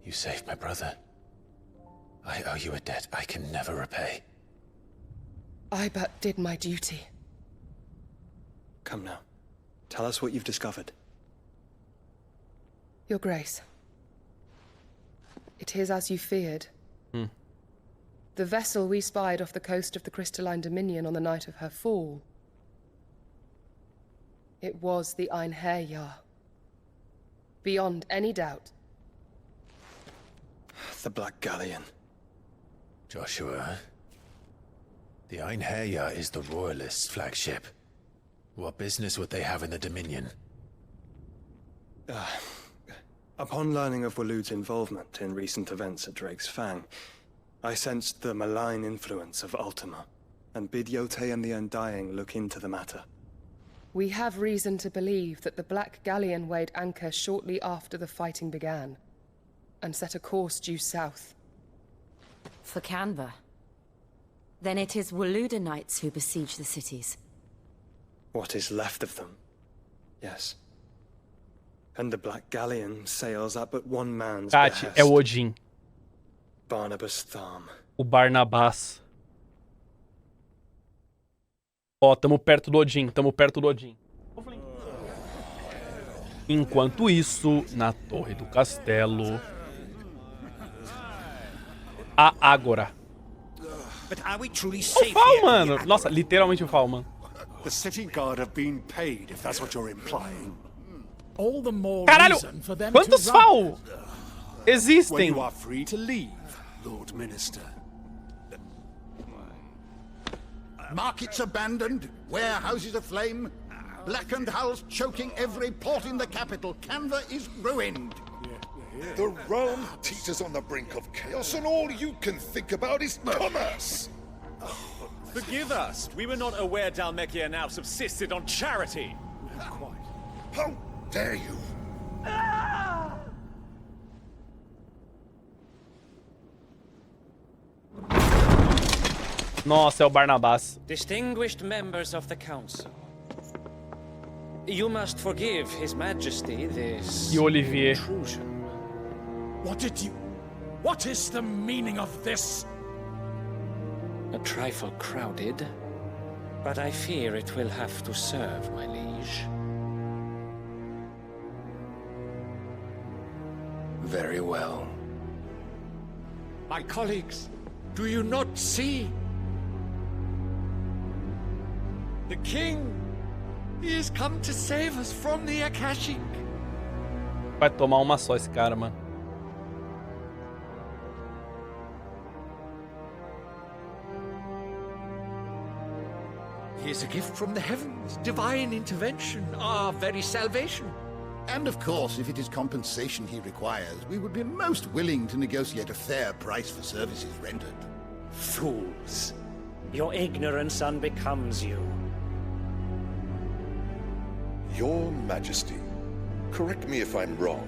You saved my brother. I owe you a debt I can never repay. I but did my duty. Come now. Tell us what you've discovered. Your Grace. It is as you feared. The vessel we spied off the coast of the Crystalline Dominion on the night of her fall. It was the Einherjar. Beyond any doubt. The Black Galleon. Joshua, the Einherjar is the Royalists' flagship. What business would they have in the Dominion? Upon learning of Waloed's involvement in recent events at Drake's Fang, I sensed the malign influence of Ultima, and bid Yote and the Undying look into the matter. We have reason to believe that the Black Galleon weighed anchor shortly after the fighting began, and set a course due south. For Canva. Then it is Waloeda knights who besiege the cities. What is left of them? Yes. And the Black Galleon sails at but one man's Tati, behest. é o Odin. Barnabas Tharm. O Barnabás. Ó, tamo perto do Odin, Enquanto isso, na torre do castelo... A Ágora. O Val, mano. Nossa, literalmente o Val, mano. The city guard have been paid, if that's what you're implying. All the more Caralho, reason for them quantos to Val existem? When you are free to leave, Lord Minister. Markets abandoned, warehouses aflame, blackened hulls choking every port in the capital. Canva is ruined. The realm teeters on the brink of chaos, and all you can think about is commerce. Forgive us. We were not aware Dhalmekia now subsisted on charity. How dare you? Nossa, é o Barnabás. Distinguished members of the council. You must forgive His Majesty this E o Olivier. intrusion. What is the meaning of this? A trifle crowded, but I fear it will have to serve, my liege. Very well. My colleagues, do you not see? The king, he has come to save us from the Akashic. Vai tomar uma só esse cara, mano. He is a gift from the heavens, divine intervention, our very salvation. And of course, if it is compensation he requires, we would be most willing to negotiate a fair price for services rendered. Fools. Your ignorance unbecomes you. Your Majesty, correct me if I'm wrong,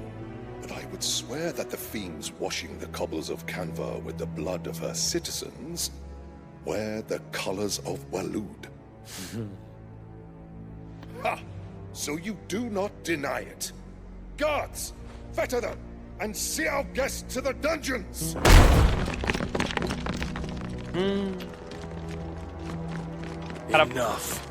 but I would swear that the fiends washing the cobbles of Canva with the blood of her citizens wear the colors of Waloed. Ha! So you do not deny it. Guards, fetter them, and see our guests to the dungeons! Enough.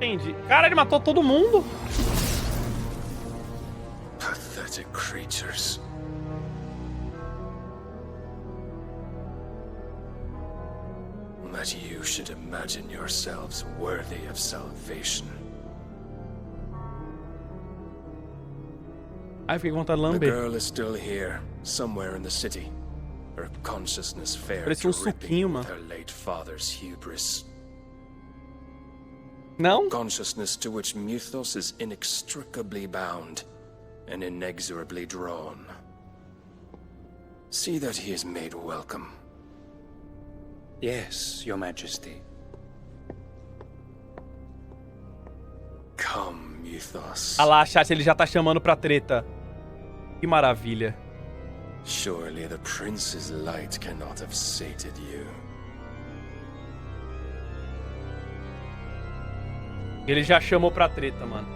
Entendi. Cara, ele matou todo mundo. Pathetic creatures. That you should imagine yourselves worthy of salvation. Ai, fiquei com vontade de The lamber. girl is still here, somewhere in the city. Her consciousness fair Parece dripping suquinho, with mano. her late father's hubris. Não? Consciousness to which Mythos is inextricably bound and inexorably drawn. See that he is made welcome. Yes, Your Majesty. Come, Mythos. Ah lá, chat, ele já tá chamando pra treta. Que maravilha. Surely the prince's light cannot have sated you. Ele já chamou pra treta, mano.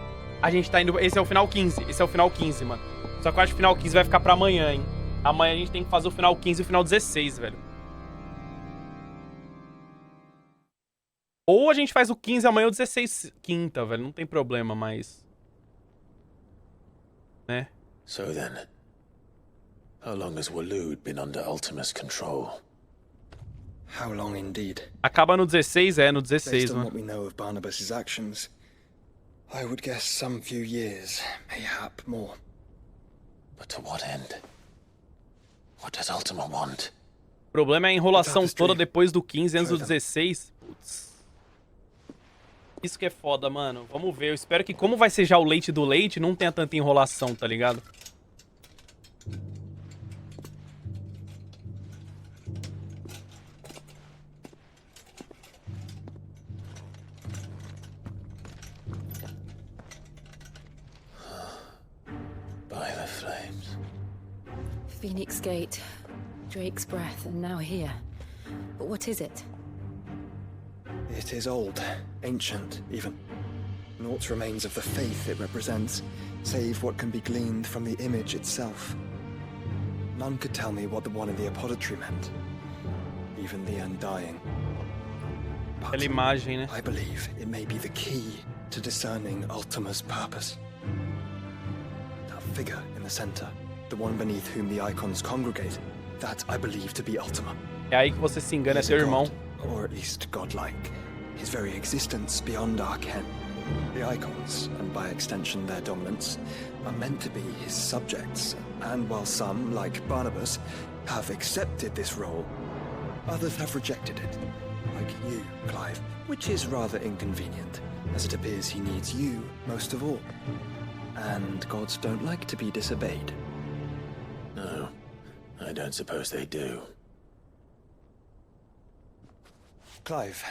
A gente tá indo... Esse é o final 15. Esse é o final 15, mano. Só que eu acho que o final 15 vai ficar pra amanhã, hein. Amanhã a gente tem que fazer o final 15 e o final 16, velho. Ou a gente faz o 15 amanhã ou 16 quinta, velho. Não tem problema, mas... Né? So then, how long has Waloed been under Ultima's control? How long indeed? Acaba no 16, no 16, Based on mano. what we know of Barnabas's actions, I would guess some few years, mayhap more. But to what end? What does Ultima want? O problema é a enrolação toda depois do 15 antes do 16. Putz. Isso que é foda, mano. Vamos ver. Eu espero que, como vai ser já o leite do leite, não tenha tanta enrolação, tá ligado? By the flames. Phoenix Gate, Drake's Breath, and now here. But what is it? It is old, ancient, even. Naught remains of the faith it represents, save what can be gleaned from the image itself. None could tell me what the one in the apothecary meant, even the Undying. But Aquela imagem, né? I believe it may be the key to discerning Ultima's purpose. That figure in the center, the one beneath whom the icons congregate, that I believe to be Ultima. É aí que você se engana, é He is seu a irmão. god, or at least godlike. His very existence beyond our ken. The icons, and by extension their dominance, are meant to be his subjects. And while some, like Barnabas, have accepted this role, others have rejected it. Like you, Clive, which is rather inconvenient, as it appears he needs you most of all. And gods don't like to be disobeyed. No, I don't suppose they do. Clive,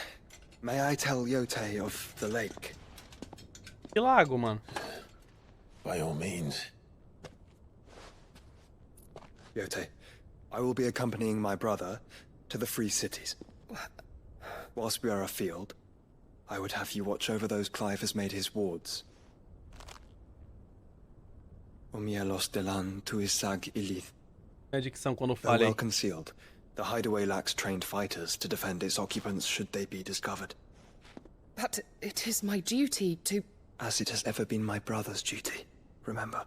may I tell Yote of the lake? Que lago, mano? By all means. Yote, I will be accompanying my brother to the Free Cities. Whilst we are afield, I would have you watch over those Clive has made his wards. Omielos delan tu isag ilith. Minha dicção quando Though falei. well concealed, the hideaway lacks trained fighters to defend its occupants should they be discovered. But it is my duty to... As it has ever been my brother's duty, remember.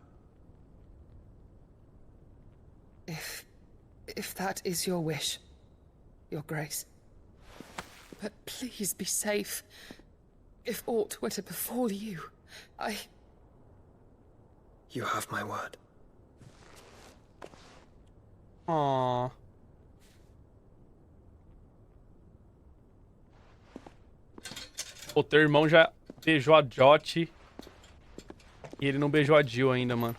If that is your wish, Your Grace. But please be safe. If aught were to befall you, You have my word. Aww. O teu irmão já beijou a Jot. E ele não beijou a Jill ainda, mano.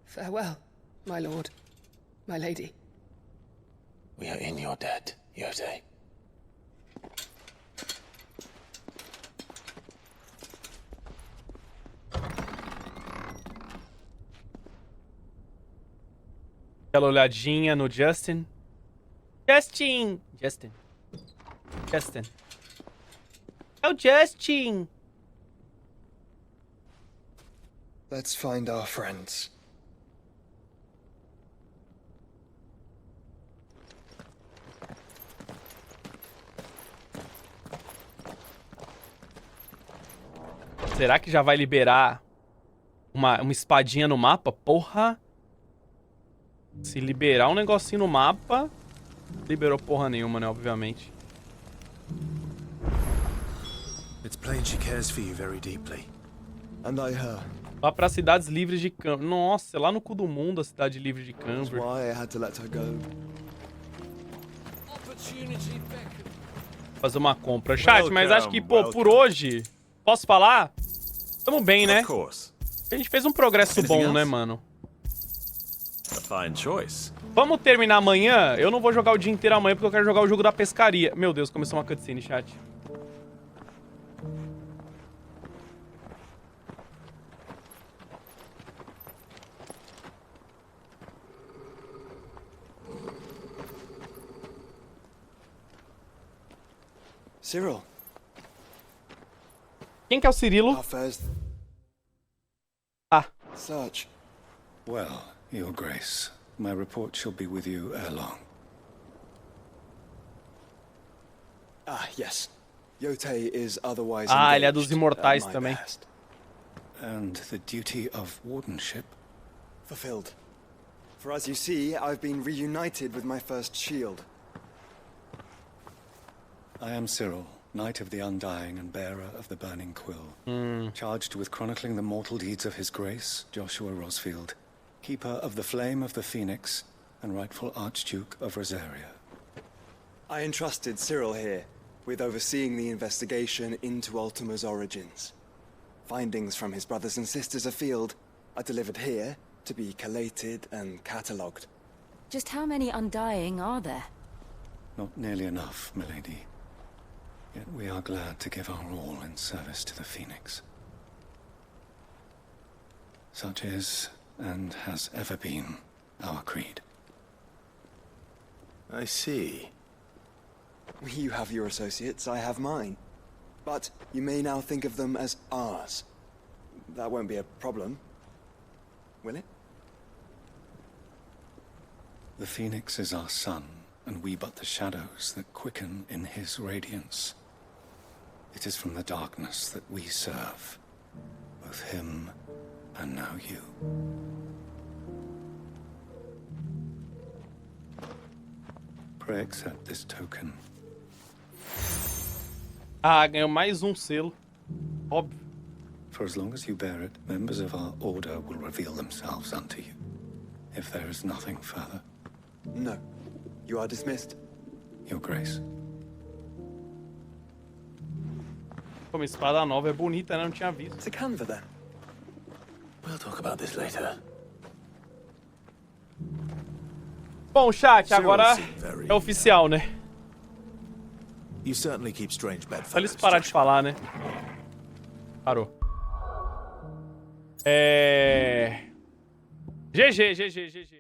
Farewell, my lord, my lady. We are in your debt, Yote. Aquela olhadinha no Justin. Justin! É o Justin! Let's find our friends. Será que já vai liberar uma espadinha no mapa? Porra! Se liberar um negocinho no mapa, liberou porra nenhuma, né? Obviamente. It's plain she cares for you very deeply. And I her. Vá para cidades livres de Camber. Nossa, é lá no cu do mundo a cidade livre de Camber. Why I had to let her go. Fazer uma compra. Chat, mas acho que, pô, por hoje, posso falar? Tamo bem, né? A gente fez um progresso bom, né, mano? Fine choice. Vamos terminar amanhã? Eu não vou jogar o dia inteiro amanhã porque eu quero jogar o jogo da pescaria. Meu Deus, começou uma cutscene, chat. Cyril. Quem que é o Cirilo? Ah. Search. Well, Your Grace, my report shall be with you ere long. Ah, yes. Yote is otherwise Ah, ele é dos imortais também. And the duty of wardenship? Fulfilled. For as you see, I've been reunited with my first shield. I am Cyril, Knight of the Undying and bearer of the Burning Quill, charged with chronicling the mortal deeds of His Grace, Joshua Rosfield, Keeper of the Flame of the Phoenix, and rightful Archduke of Rosaria. I entrusted Cyril here with overseeing the investigation into Ultima's origins. Findings from his brothers and sisters afield are delivered here to be collated and catalogued. Just how many Undying are there? Not nearly enough, milady. Yet we are glad to give our all in service to the Phoenix. Such is, and has ever been, our creed. I see. You have your associates, I have mine. But you may now think of them as ours. That won't be a problem, will it? The Phoenix is our sun, and we but the shadows that quicken in his radiance. It is from the darkness that we serve, both him and now you. Pray accept this token. Ah, ganhou mais um selo. Óbvio. For as long as you bear it, members of our order will reveal themselves unto you. If there is nothing further. No. You are dismissed. Your Grace. Pô, minha espada nova é bonita, né? Não tinha visto. It's a canva then. We'll talk about this later. Bom, chat, agora é oficial, né? You certainly keep strange Só eles parar de falar, né? Parou. GG.